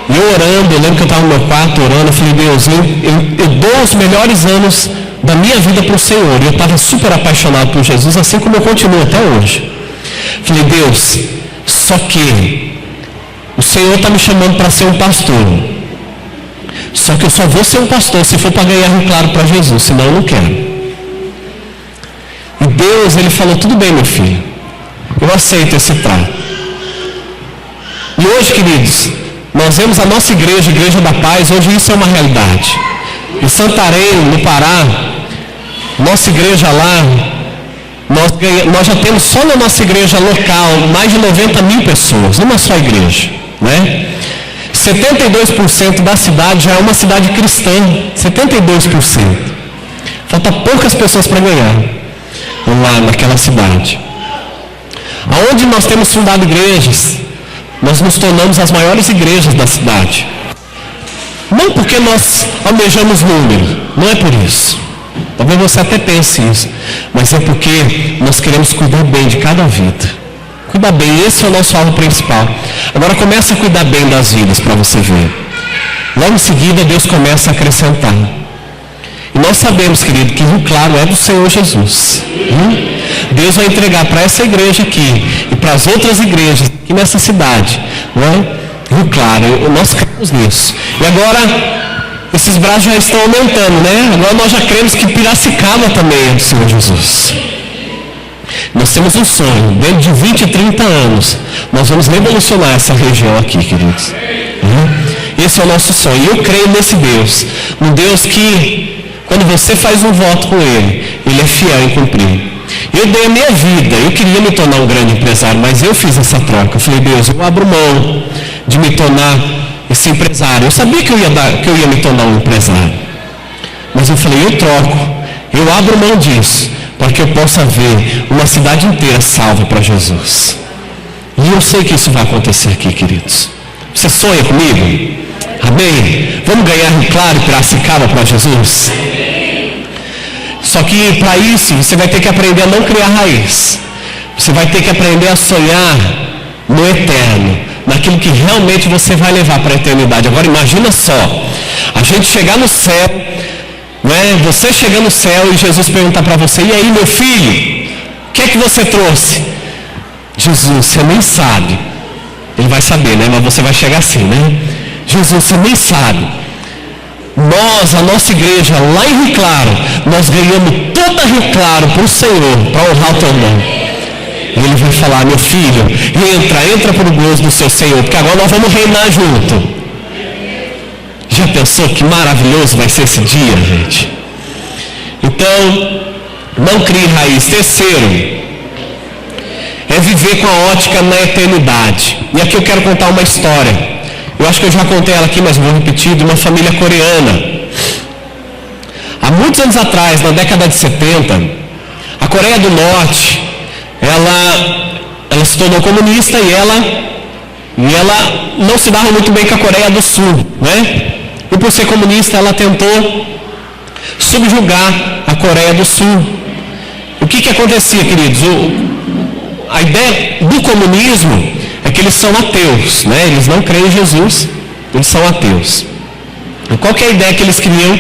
E eu orando, eu lembro que eu estava no meu quarto orando, eu falei: Deus, eu dou os melhores anos da minha vida para o Senhor. E eu estava super apaixonado por Jesus, assim como eu continuo até hoje. Falei, Deus, só que o Senhor está me chamando para ser um pastor. Só que eu só vou ser um pastor se for para ganhar Rio Claro para Jesus, senão eu não quero. E Deus, Ele falou, tudo bem, meu filho, eu aceito esse trato. E hoje, queridos, nós vemos a nossa igreja, a Igreja da Paz, hoje isso é uma realidade. Em Santarém, no Pará, nossa igreja lá, nós já temos só na nossa igreja local mais de 90 mil pessoas, numa só igreja, né? 72% da cidade já é uma cidade cristã, 72%. Falta poucas pessoas para ganhar lá naquela cidade. Aonde nós temos fundado igrejas, nós nos tornamos as maiores igrejas da cidade. Não porque nós almejamos número, não é por isso. Talvez você até pense isso, mas é porque nós queremos cuidar bem de cada vida. Cuidar bem, esse é o nosso alvo principal. Agora começa a cuidar bem das vidas para você ver. Logo em seguida Deus começa a acrescentar. E nós sabemos, querido, que Rio Claro é do Senhor Jesus. Deus vai entregar para essa igreja aqui e para as outras igrejas aqui nessa cidade, não é? Rio Claro, nós cremos nisso. E agora esses braços já estão aumentando, né? Agora nós já cremos que Piracicaba também é do Senhor Jesus. Nós temos um sonho, dentro de 20 e 30 anos, nós vamos revolucionar essa região aqui, queridos. Esse é o nosso sonho. E eu creio nesse Deus. Um Deus que, quando você faz um voto com Ele, Ele é fiel em cumprir. Eu dei a minha vida, eu queria me tornar um grande empresário, mas eu fiz essa troca. Eu falei, Deus, eu abro mão de me tornar esse empresário. Eu sabia que eu ia me tornar um empresário. Mas eu falei, eu troco, eu abro mão disso, para que eu possa ver uma cidade inteira salva para Jesus. E eu sei que isso vai acontecer aqui, queridos. Você sonha comigo? Amém? Vamos ganhar Rio Claro e Piracicaba para Jesus? Só que para isso você vai ter que aprender a não criar raiz. Você vai ter que aprender a sonhar no eterno, naquilo que realmente você vai levar para a eternidade. Agora imagina só, a gente chegar no céu, né? Você chegar no céu e Jesus perguntar para você, e aí meu filho, o que é que você trouxe? Jesus, você nem sabe. Ele vai saber, né? Mas você vai chegar assim, né? Jesus, você nem sabe. Nós, a nossa igreja lá em Rio Claro, nós ganhamos toda Rio Claro para o Senhor, para honrar o teu nome. E Ele vai falar, meu filho, entra para o gozo do seu Senhor, porque agora nós vamos reinar junto. Já pensou que maravilhoso vai ser esse dia, gente? Então, não crie raiz. Terceiro, é viver com a ótica na eternidade. E aqui eu quero contar uma história. Eu acho que eu já contei ela aqui, mas vou repetir, de uma família coreana. Há muitos anos atrás, na década de 70, a Coreia do Norte, ela se tornou comunista e ela não se dava muito bem com a Coreia do Sul, né? E por ser comunista, ela tentou subjugar a Coreia do Sul. O que acontecia, queridos? A ideia do comunismo é que eles são ateus, né? Eles não creem em Jesus, eles são ateus. E qual que é a ideia que eles queriam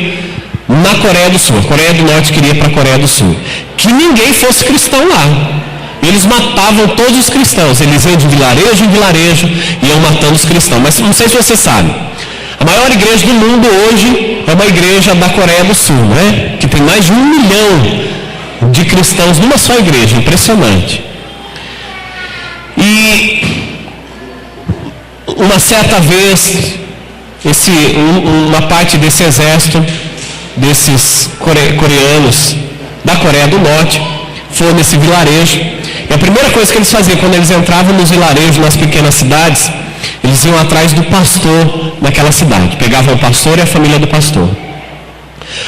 na Coreia do Sul? A Coreia do Norte queria para a Coreia do Sul que ninguém fosse cristão lá. Eles matavam todos os cristãos. Eles iam de vilarejo em vilarejo e iam matando os cristãos. Mas não sei se você sabe, a maior igreja do mundo hoje é uma igreja da Coreia do Sul, né? Que tem mais de 1 milhão de cristãos numa só igreja. Impressionante. E uma certa vez, uma parte desse exército, desses coreanos da Coreia do Norte, foi nesse vilarejo. E a primeira coisa que eles faziam quando eles entravam nos vilarejos, nas pequenas cidades, eles iam atrás do pastor daquela cidade. Pegavam o pastor e a família do pastor.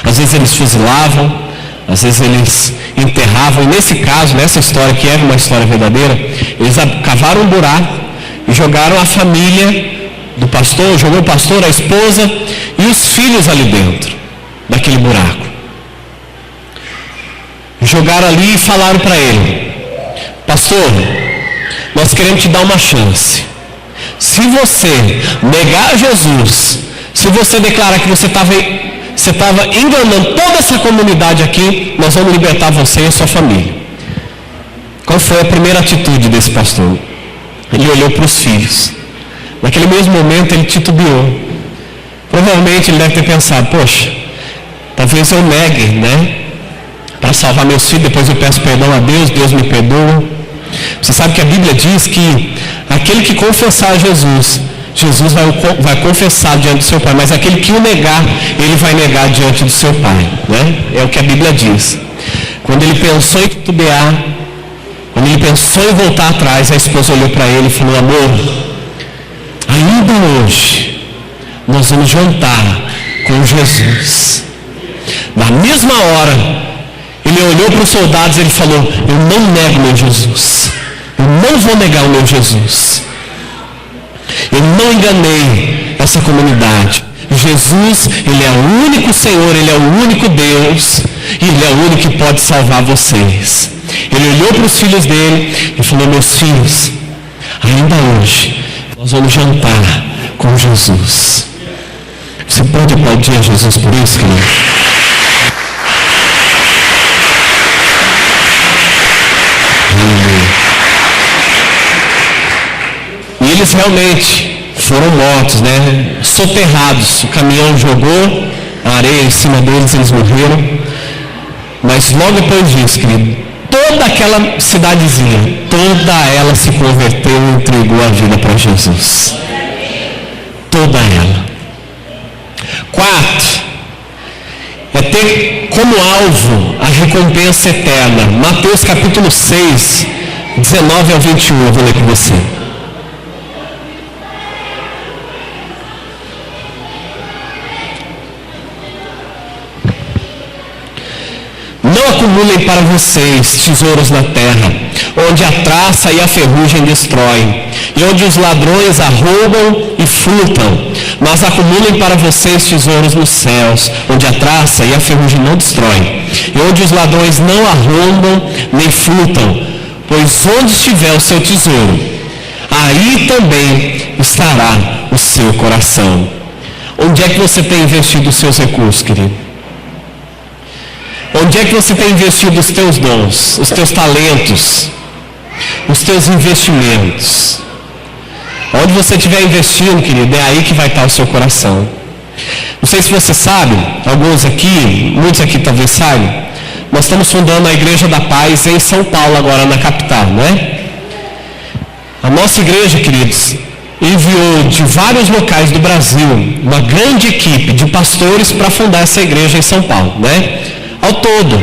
Às vezes eles fuzilavam, às vezes eles enterravam. E nesse caso, nessa história, que era uma história verdadeira, eles cavaram um buraco e jogaram a família do pastor, jogou o pastor, a esposa e os filhos ali dentro daquele buraco. Jogaram ali e falaram para ele: pastor, nós queremos te dar uma chance. Se você negar Jesus, se você declarar que você estava você estava enganando toda essa comunidade aqui, nós vamos libertar você e a sua família. Qual foi a primeira atitude desse pastor? Ele olhou para os filhos. Naquele mesmo momento ele titubeou. Provavelmente ele deve ter pensado, poxa, talvez eu negue, né? Para salvar meus filhos, depois eu peço perdão a Deus, Deus me perdoa. Você sabe que a Bíblia diz que aquele que confessar a Jesus, Jesus vai confessar diante do seu Pai, mas aquele que o negar, ele vai negar diante do seu Pai, né? É o que a Bíblia diz. Quando ele pensou em titubear, quando ele pensou em voltar atrás, a esposa olhou para ele e falou, amor, ainda hoje nós vamos jantar com Jesus. Na mesma hora, ele olhou para os soldados e ele falou, eu não nego meu Jesus, eu não vou negar o meu Jesus, eu não enganei essa comunidade. Jesus, ele é o único Senhor, ele é o único Deus, e ele é o único que pode salvar vocês. Ele olhou para os filhos dele e falou, meus filhos, ainda hoje nós vamos jantar com Jesus. Você pode aplaudir a Jesus por isso, querido? E eles realmente foram mortos, né? Soterrados. O caminhão jogou a areia em cima deles, eles morreram. Mas logo depois disso, querido, toda aquela cidadezinha, toda ela se converteu e entregou a vida para Jesus. Toda ela. 4, é ter como alvo a recompensa eterna. Mateus capítulo 6, 19 ao 21, eu vou ler com você. Não acumulem para vocês tesouros na terra, onde a traça e a ferrugem destroem, e onde os ladrões arrombam e furtam, mas acumulem para vocês tesouros nos céus, onde a traça e a ferrugem não destroem, e onde os ladrões não arrombam nem furtam, pois onde estiver o seu tesouro, aí também estará o seu coração. Onde é que você tem investido os seus recursos, querido? Onde é que você tem investido os teus dons, os teus talentos, os teus investimentos? Onde você estiver investindo, querido, é aí que vai estar o seu coração. Não sei se você sabe, alguns aqui, muitos aqui talvez saibam, nós estamos fundando a Igreja da Paz em São Paulo, agora na capital, não é? A nossa igreja, queridos, enviou de vários locais do Brasil uma grande equipe de pastores para fundar essa igreja em São Paulo, né? Ao todo,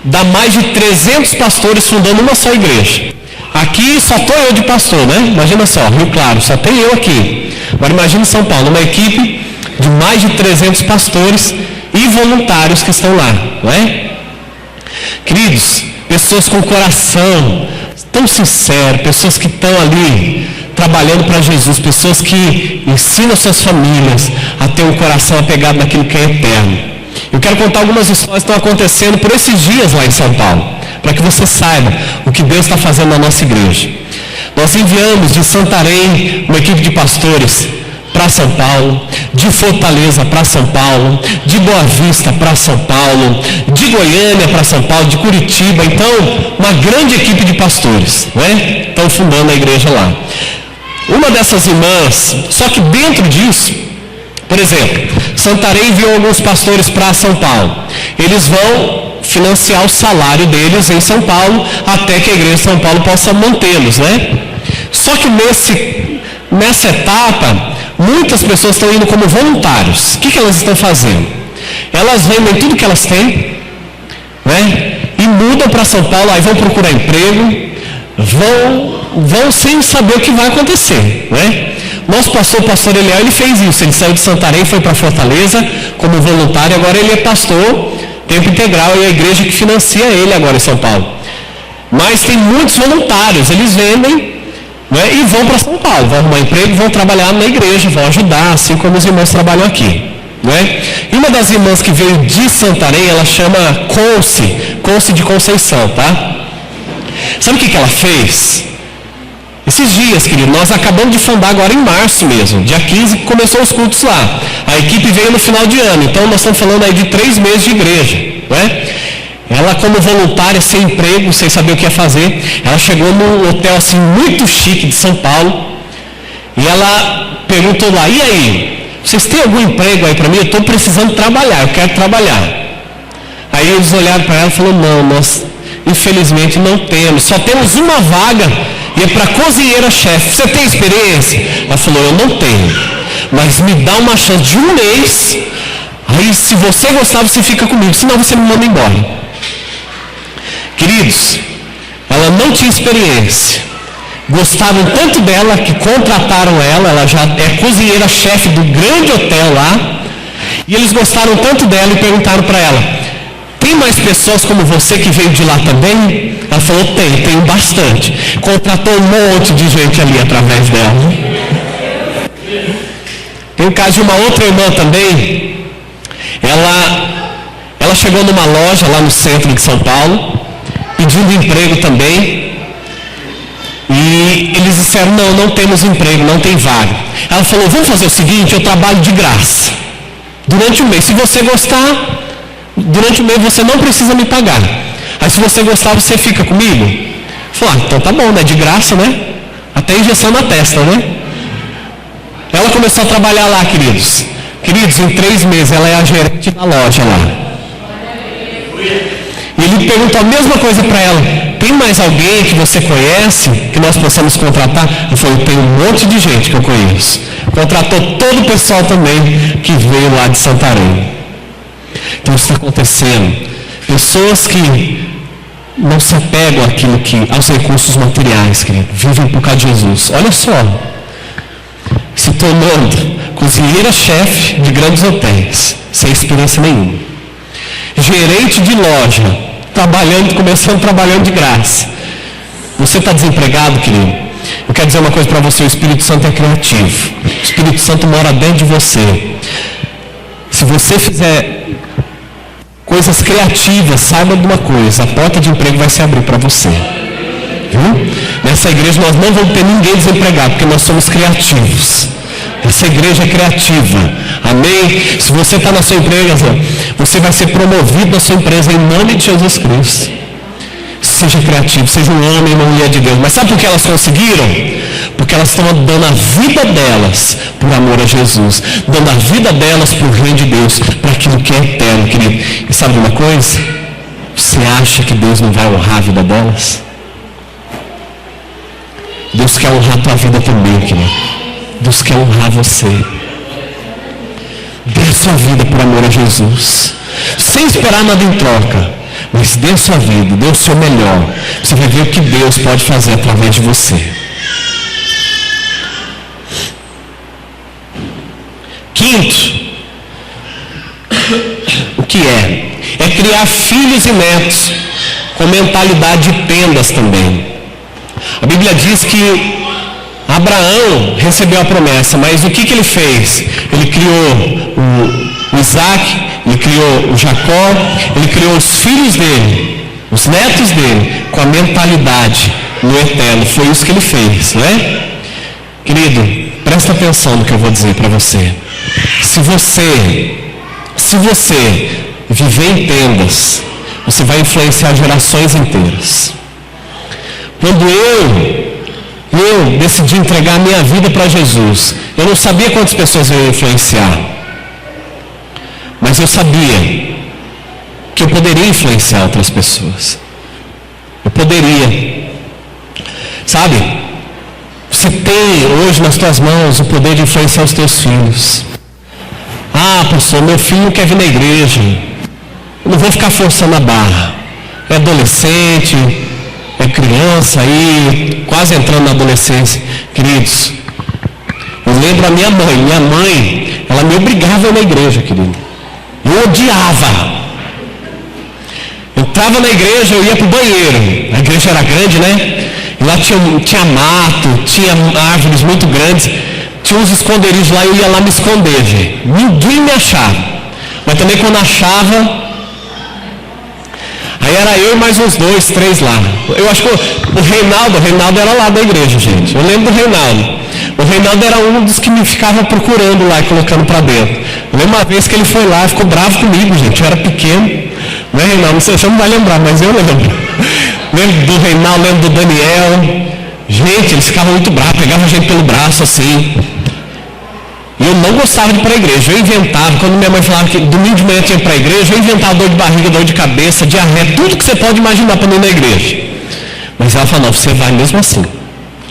dá mais de 300 pastores fundando uma só igreja. Aqui só estou eu de pastor, né? Imagina só, Rio Claro, só tem eu aqui. Agora imagina São Paulo, uma equipe de mais de 300 pastores e voluntários que estão lá, não é? Queridos, pessoas com coração tão sincero, pessoas que estão ali trabalhando para Jesus, pessoas que ensinam suas famílias a ter um coração apegado naquilo que é eterno. Eu quero contar algumas histórias que estão acontecendo por esses dias lá em São Paulo, para que você saiba o que Deus está fazendo na nossa igreja. Nós enviamos de Santarém uma equipe de pastores para São Paulo, de Fortaleza para São Paulo, de Boa Vista para São Paulo, de Goiânia para São Paulo, de Curitiba. Então, uma grande equipe de pastores, né? Estão fundando a igreja lá. Uma dessas irmãs, só que dentro disso, por exemplo, Santarém enviou alguns pastores para São Paulo. Eles vão financiar o salário deles em São Paulo, até que a igreja de São Paulo possa mantê-los, né? Só que nessa etapa, muitas pessoas estão indo como voluntários. O que elas estão fazendo? Elas vendem tudo que elas têm, né? E mudam para São Paulo, aí vão procurar emprego, vão sem saber o que vai acontecer, né? Nosso pastor Eliel, ele fez isso. Ele saiu de Santarém, foi para Fortaleza como voluntário, agora ele é pastor tempo integral e a igreja que financia ele agora em São Paulo. Mas tem muitos voluntários, eles vendem, né, e vão para São Paulo, vão arrumar emprego, vão trabalhar na igreja, vão ajudar, assim como os irmãos trabalham aqui, né? E uma das irmãs que veio de Santarém, ela chama Conce de Conceição, tá? Sabe o que ela fez? Esses dias, querido, nós acabamos de fundar agora em março mesmo, dia 15, começou os cultos lá. A equipe veio no final de ano, então nós estamos falando aí de 3 meses de igreja, não é? Ela, como voluntária, sem emprego, sem saber o que ia fazer, ela chegou num hotel assim muito chique de São Paulo, e ela perguntou lá: e aí, vocês têm algum emprego aí para mim? Eu estou precisando trabalhar, eu quero trabalhar. Aí eles olharam para ela e falaram: não, nós infelizmente não temos, só temos uma vaga, e é para cozinheira-chefe. Você tem experiência? Ela falou: eu não tenho, mas me dá uma chance de 1 mês, aí se você gostar você fica comigo, senão você me manda embora. Queridos, ela não tinha experiência, gostavam tanto dela que contrataram ela, ela já é cozinheira-chefe do grande hotel lá, e eles gostaram tanto dela e perguntaram para ela: tem mais pessoas como você que veio de lá também? Ela falou: tenho bastante. Contratou um monte de gente ali através dela. Tem o caso de uma outra irmã também. Ela chegou numa loja lá no centro de São Paulo, pedindo emprego também, e eles disseram: não temos emprego, não tem vaga. Ela falou: vamos fazer o seguinte, eu trabalho de graça durante 1 mês, se você gostar, durante 1 mês você não precisa me pagar, aí se você gostar você fica comigo. Falou: então tá bom, né, de graça, né, até injeção na testa, né. Ela começou a trabalhar lá, queridos, em 3 meses ela é a gerente da loja lá. E ele perguntou a mesma coisa para ela: tem mais alguém que você conhece que nós possamos contratar? Ele falou: tem um monte de gente que eu conheço. Contratou todo o pessoal também que veio lá de Santarém. Então isso está acontecendo. Pessoas que não se apegam aos recursos materiais, querido, vivem por causa de Jesus. Olha só, se tornando cozinheira-chefe de grandes hotéis, sem experiência nenhuma, gerente de loja, começando trabalhando de graça. Você está desempregado, querido? Eu quero dizer uma coisa para você: o Espírito Santo é criativo. O Espírito Santo mora dentro de você. Se você fizer coisas criativas, saiba de uma coisa: a porta de emprego vai se abrir para você. Viu? Nessa igreja nós não vamos ter ninguém desempregado, porque nós somos criativos. Essa igreja é criativa. Amém? Se você está na sua empresa, você vai ser promovido na sua empresa em nome de Jesus Cristo. Seja criativo, seja um homem e uma mulher de Deus. Mas sabe por que elas conseguiram? Porque elas estão dando a vida delas por amor a Jesus, dando a vida delas para o reino de Deus, para aquilo que é eterno, querido. E sabe uma coisa? Você acha que Deus não vai honrar a vida delas? Deus quer honrar a tua vida também, querido. Deus quer honrar você. Dê a sua vida por amor a Jesus, sem esperar nada em troca, mas dê a sua vida, dê o seu melhor. Você vai ver o que Deus pode fazer através de você. Quinto, o que é? É criar filhos e netos com mentalidade de tendas também. A Bíblia diz que Abraão recebeu a promessa, mas o que ele fez? Ele criou o Isaac, ele criou o Jacó, ele criou os filhos dele, os netos dele, com a mentalidade no eterno. Foi isso que ele fez, não é? Querido, presta atenção no que eu vou dizer para você. Se você viver em tendas, você vai influenciar gerações inteiras. Quando eu decidi entregar a minha vida para Jesus, eu não sabia quantas pessoas eu ia influenciar, mas eu sabia que eu poderia influenciar outras pessoas. Eu poderia. Sabe? Você tem hoje nas tuas mãos o poder de influenciar os teus filhos. Ah, pastor, meu filho não quer vir na igreja. Eu não vou ficar forçando a barra. É adolescente, é criança aí, quase entrando na adolescência. Queridos, eu lembro a minha mãe, ela me obrigava a ir na igreja, querido. Eu odiava. Eu entrava na igreja, eu ia para o banheiro. A igreja era grande, né? E lá tinha mato, tinha árvores muito grandes. Tinha uns esconderijos lá, eu ia lá me esconder, gente. Ninguém me achava. Mas também quando achava, aí era eu e mais uns 2, 3 lá. Eu acho que o Reinaldo era lá da igreja, gente. Eu lembro do Reinaldo. O Reinaldo era um dos que me ficava procurando lá e colocando para dentro. Eu lembro uma vez que ele foi lá, ficou bravo comigo, gente. Eu era pequeno. Né, Reinaldo? Você não vai lembrar, mas eu lembro. Lembro do Reinaldo, lembro do Daniel. Gente, eles ficavam muito bravos, pegavam a gente pelo braço assim. E eu não gostava de ir para a igreja. Eu inventava, quando minha mãe falava que domingo de manhã tinha que ir para a igreja, eu inventava dor de barriga, dor de cabeça, diarreia, tudo que você pode imaginar para não ir na igreja. Mas ela falou, não, você vai mesmo assim.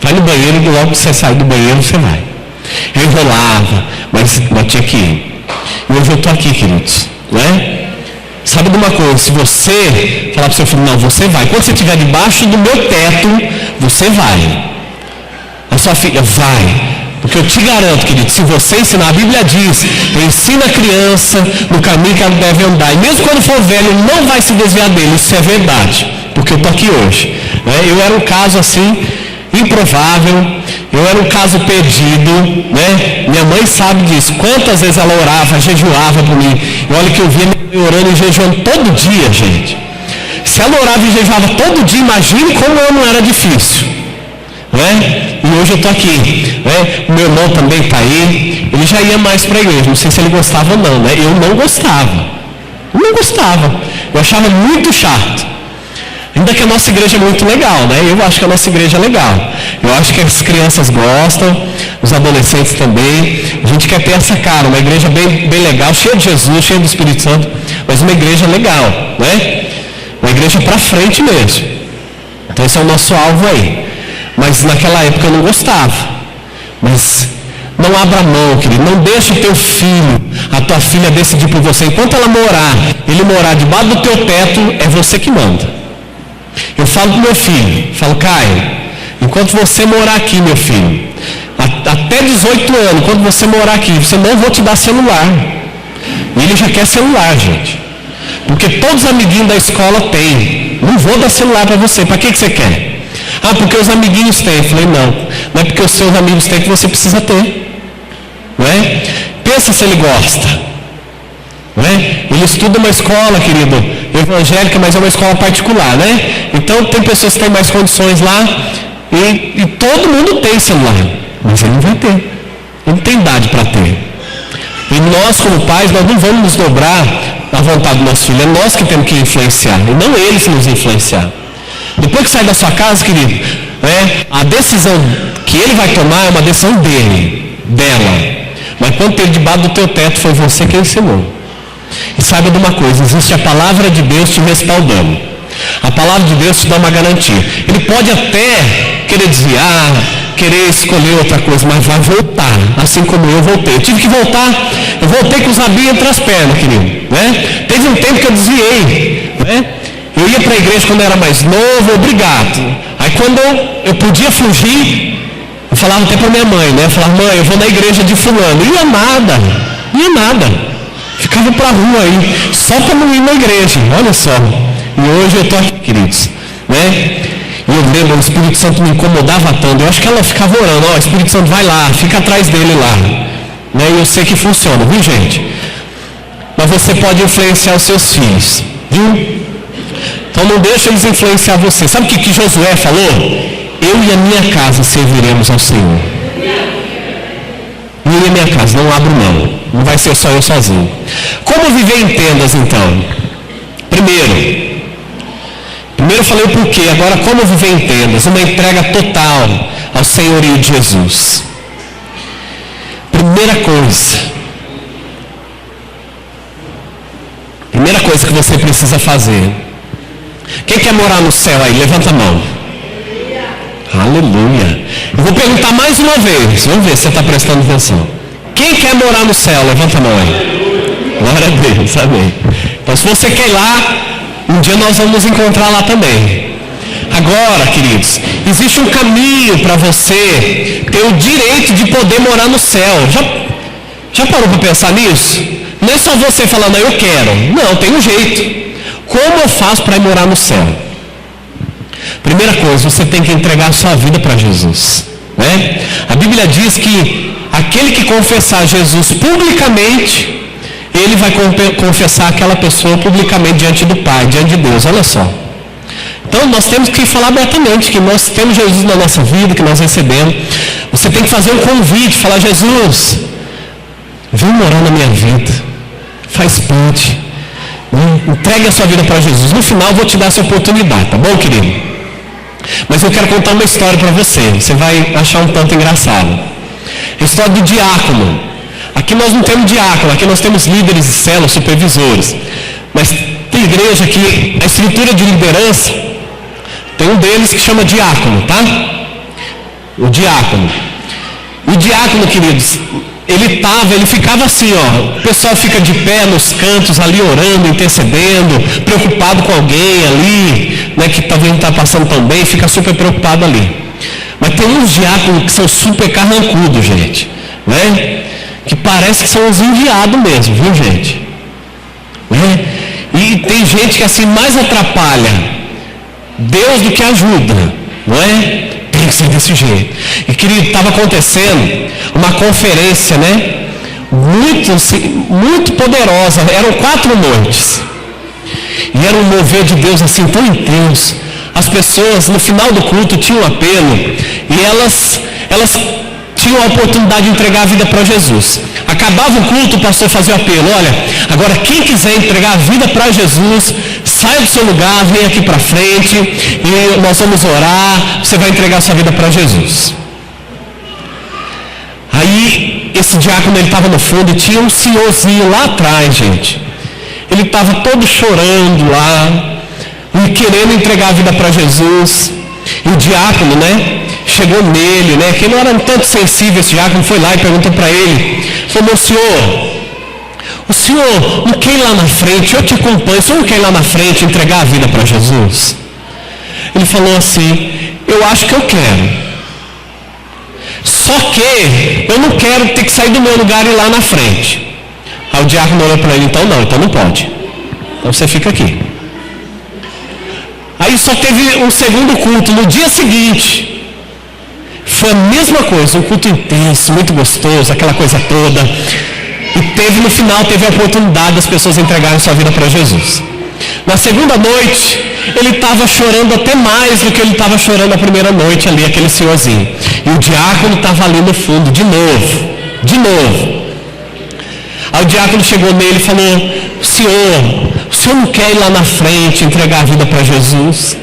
Vai no banheiro e logo que você sai do banheiro, você vai. Eu enrolava, mas tinha que ir. E hoje eu estou aqui, queridos. Né? Sabe de uma coisa, se você falar para o seu filho, não, você vai. Quando você estiver debaixo do meu teto, você vai. A sua filha, vai. Porque eu te garanto, querido, se você ensinar, a Bíblia diz, ensina a criança no caminho que ela deve andar. E mesmo quando for velho, não vai se desviar dele. Isso é verdade. Porque eu estou aqui hoje. Né? Eu era um caso assim, improvável. Eu era um caso perdido. Né? Minha mãe sabe disso. Quantas vezes ela orava, jejuava por mim. E olha que eu via minha mãe orando e jejuando todo dia, gente. Se ela orava e jejuava todo dia, imagine como eu não era difícil. Né? E hoje eu estou aqui. Né? O meu irmão também está aí. Ele já ia mais para a igreja. Não sei se ele gostava ou não. Né? Eu não gostava. Eu não gostava. Eu achava muito chato. Ainda que a nossa igreja é muito legal. Né? Eu acho que a nossa igreja é legal. Eu acho que as crianças gostam. Os adolescentes também. A gente quer ter essa cara. Uma igreja bem legal. Cheia de Jesus, cheia do Espírito Santo. Mas uma igreja legal. Né? Uma igreja para frente mesmo. Então esse é o nosso alvo aí. Mas naquela época eu não gostava. Mas não abra mão, querido. Não deixe o teu filho, a tua filha decidir por você. Enquanto ela morar, ele morar debaixo do teu teto, é você que manda. Eu falo pro meu filho, falo, Caio, enquanto você morar aqui, meu filho, até 18 anos, quando você morar aqui, você não vou te dar celular. E ele já quer celular, gente. Porque todos os amiguinhos da escola têm. Não vou dar celular para você. Para que você quer? Ah, porque os amiguinhos têm. Eu falei, não é porque os seus amigos têm que você precisa ter. Não é? Pensa se ele gosta. Não é? Ele estuda uma escola, querido, evangélica, mas é uma escola particular, né? Então tem pessoas que têm mais condições lá e todo mundo tem celular. Mas ele não vai ter. Ele não tem idade para ter. E nós, como pais, nós não vamos nos dobrar à vontade do nosso filho. É nós que temos que influenciar, e não eles nos influenciar. Depois que sai da sua casa, querido, né, a decisão que ele vai tomar é uma decisão dela. Mas quando teve debaixo do teu teto, foi você quem ensinou. E saiba de uma coisa, existe a palavra de Deus te respaldando. A palavra de Deus te dá uma garantia. Ele pode até querer desviar, querer escolher outra coisa, mas vai voltar, assim como eu voltei. Eu tive que voltar, eu voltei com os rabinhos entre as pernas, querido. Né? Teve um tempo que eu desviei. Né? Eu ia para a igreja quando eu era mais novo, obrigado. Aí quando eu podia fugir, eu falava até para minha mãe, né? Eu falava, mãe, eu vou na igreja de fulano. Ia nada. Ficava para a rua aí, só para não ir na igreja, olha só. E hoje eu estou aqui, queridos. Né? E eu lembro, o Espírito Santo me incomodava tanto. Eu acho que ela ficava orando, ó, Espírito Santo vai lá, fica atrás dele lá. Né? E eu sei que funciona, viu, gente? Mas você pode influenciar os seus filhos, viu? Então não deixa eles influenciar você. Sabe o que Josué falou? Eu e a minha casa serviremos ao Senhor. Eu e a minha casa, não abro mão. Não vai ser só eu sozinho. Como viver em tendas, então? Primeiro eu falei o porquê. Agora, como viver em tendas? Uma entrega total ao senhorio de Jesus. Primeira coisa que você precisa fazer. Quem quer morar no céu aí? Levanta a mão. Aleluia. Eu vou perguntar mais uma vez. Vamos ver se você está prestando atenção. Quem quer morar no céu? Levanta a mão aí. Glória a Deus, amém. Então, se você quer ir lá, um dia nós vamos nos encontrar lá também. Agora, queridos, existe um caminho para você ter o direito de poder morar no céu. Já parou para pensar nisso? Não é só você falando, eu quero. Não, tem um jeito. Como eu faço para ir morar no céu? Primeira coisa, você tem que entregar a sua vida para Jesus. Né? A Bíblia diz que aquele que confessar Jesus publicamente ele vai confessar aquela pessoa publicamente diante do Pai, diante de Deus. Olha só. Então nós temos que falar abertamente que nós temos Jesus na nossa vida, que nós recebemos. Você tem que fazer um convite, falar: Jesus, vem morar na minha vida, faz parte, entregue a sua vida para Jesus. No final eu vou te dar essa oportunidade, tá bom, querido? Mas eu quero contar uma história para você, você vai achar um tanto engraçado. A história do diácono. Aqui nós não temos diácono, aqui nós temos líderes de células, supervisores. Mas tem igreja que a estrutura de liderança, tem um deles que chama diácono, tá? O diácono. O diácono, queridos, ele ficava assim, ó. O pessoal fica de pé nos cantos ali orando, intercedendo, preocupado com alguém ali, né, que talvez não está passando tão bem, fica super preocupado ali. Mas tem uns diáconos que são super carrancudos, gente, né? Que parece que são os enviados mesmo, viu, gente? Né? E tem gente que assim mais atrapalha Deus do que ajuda, não é? Tem que ser desse jeito. E querido, estava acontecendo uma conferência, né? Muito poderosa. Eram 4 noites. E era um mover de Deus assim tão intenso. As pessoas no final do culto tinham um apelo e elas tinham a oportunidade de entregar a vida para Jesus. Acabava o culto, o pastor fazia o apelo: olha, agora quem quiser entregar a vida para Jesus, saia do seu lugar, vem aqui para frente e nós vamos orar, você vai entregar a sua vida para Jesus. Aí esse diácono, ele estava no fundo e tinha um senhorzinho lá atrás, gente. Ele estava todo chorando lá e querendo entregar a vida para Jesus. E o diácono, né, chegou nele, né, que ele não era tanto sensível, esse diácono foi lá e perguntou para ele, falou: meu senhor, o senhor não quer ir lá na frente, eu te acompanho, o senhor não quer ir lá na frente entregar a vida para Jesus? Ele falou assim: eu acho que eu quero, só que eu não quero ter que sair do meu lugar e ir lá na frente. Aí o diácono olhou para ele: então não pode, então você fica aqui. Aí só teve um segundo culto. No dia seguinte, foi a mesma coisa, um culto intenso, muito gostoso, aquela coisa toda. E no final, teve a oportunidade das pessoas entregarem sua vida para Jesus. Na segunda noite, ele estava chorando até mais do que ele estava chorando na primeira noite ali, aquele senhorzinho. E o diácono estava ali no fundo, de novo. Aí o diácono chegou nele e falou: o senhor não quer ir lá na frente entregar a vida para Jesus?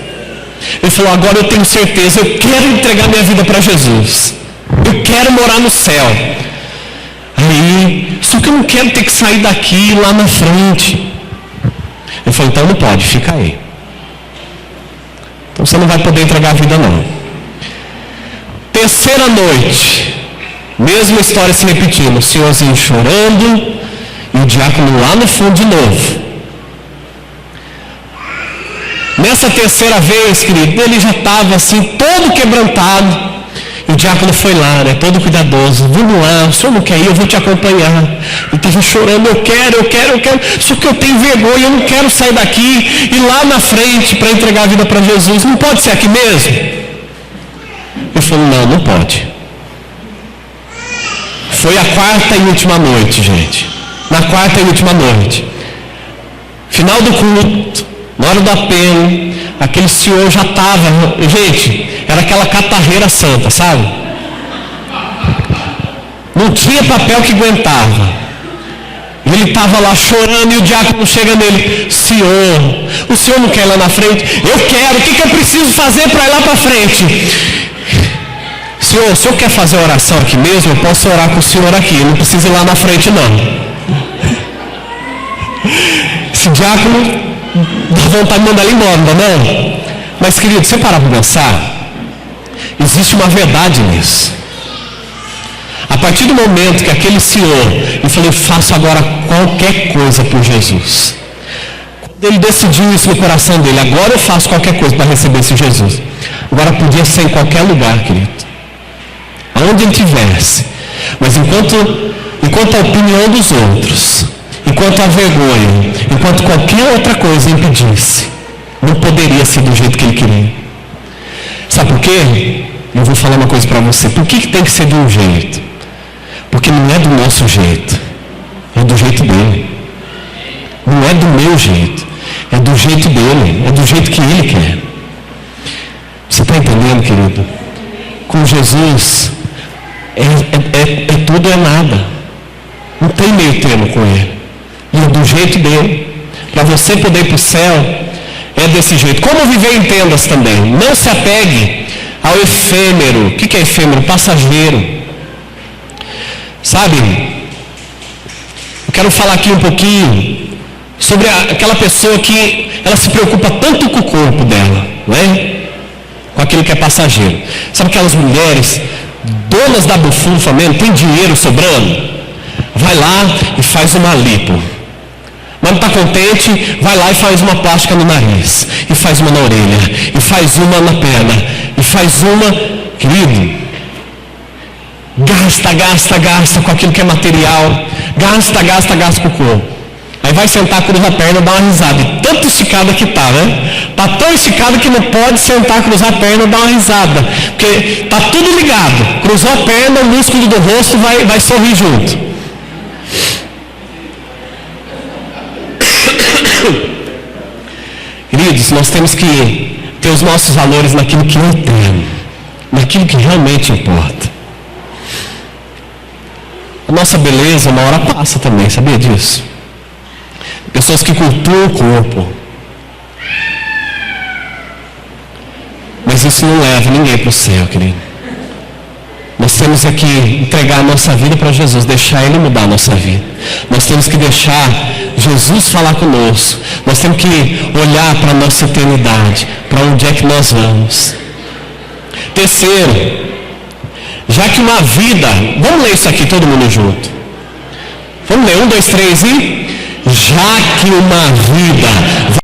Ele falou: agora eu tenho certeza, eu quero entregar minha vida para Jesus, eu quero morar no céu. Aí, só que eu não quero ter que sair daqui e ir lá na frente. Ele falou: então não pode, fica aí. Então você não vai poder entregar a vida não. Terceira noite, mesma história se repetindo, o senhorzinho chorando e o diácono lá no fundo de novo. Nessa terceira vez, querido, ele já estava assim, todo quebrantado. E o diácono foi lá, né, todo cuidadoso: vamos lá, o senhor não quer ir, eu vou te acompanhar. Ele estava chorando: eu quero, só que eu tenho vergonha, eu não quero sair daqui e ir lá na frente para entregar a vida para Jesus. Não pode ser aqui mesmo? Ele falou: não pode. Foi a 4ª e última noite, gente. Na 4ª e última noite, final do culto, na hora do apelo, aquele senhor já estava, gente, era aquela catarreira santa, sabe? Não tinha papel que aguentava. Ele estava lá chorando e o diácono chega nele: senhor, o senhor não quer ir lá na frente? Eu quero, o que eu preciso fazer para ir lá para frente? Senhor, o senhor quer fazer oração aqui mesmo? Eu posso orar com o senhor aqui, não precisa ir lá na frente não. Esse diácono dá vontade de mandar ele embora, não? Mas querido, você parar para pensar, existe uma verdade nisso. A partir do momento que aquele senhor, ele falou: eu faço agora qualquer coisa por Jesus. Quando ele decidiu isso no coração dele: agora eu faço qualquer coisa para receber esse Jesus. Agora podia ser em qualquer lugar, querido, aonde ele estivesse. Mas enquanto a opinião dos outros, enquanto a vergonha, enquanto qualquer outra coisa impedisse, não poderia ser do jeito que ele queria. Sabe por quê? Eu vou falar uma coisa para você. Por que tem que ser de um jeito? Porque não é do nosso jeito, é do jeito dele. Não é do meu jeito, é do jeito dele, é do jeito que ele quer. Você está entendendo, querido? Com Jesus, é tudo ou é nada. Não tem meio termo com ele. E é do jeito dele. Para você poder ir para o céu, é desse jeito. Como viver em tendas também. Não se apegue ao efêmero. O que é efêmero? Passageiro. Sabe? Eu quero falar aqui um pouquinho sobre aquela pessoa que ela se preocupa tanto com o corpo dela, né? Com aquilo que é passageiro. Sabe aquelas mulheres donas da bufunfa mesmo, tem dinheiro sobrando? Vai lá e faz uma lipo. Mas não está contente, vai lá e faz uma plástica no nariz, e faz uma na orelha, e faz uma na perna, e faz uma, querido, gasta com aquilo que é material, gasta com o corpo. Aí vai sentar, cruza a perna, dá uma risada, e tanto esticada que está, né? Está tão esticada que não pode sentar, cruzar a perna, dar uma risada, porque está tudo ligado, cruzou a perna, o músculo do rosto vai sorrir junto. Queridos, nós temos que ter os nossos valores naquilo que é eterno, naquilo que realmente importa. A nossa beleza uma hora passa também, sabia disso? Pessoas que cultuam o corpo, mas isso não leva ninguém para o céu, querido. Nós temos que entregar a nossa vida para Jesus, deixar Ele mudar a nossa vida. Nós temos que deixar Jesus falar conosco. Nós temos que olhar para a nossa eternidade, para onde é que nós vamos. Terceiro, já que uma vida, vamos ler isso aqui todo mundo junto. Vamos ler, 1, 2, 3 e... Já que uma vida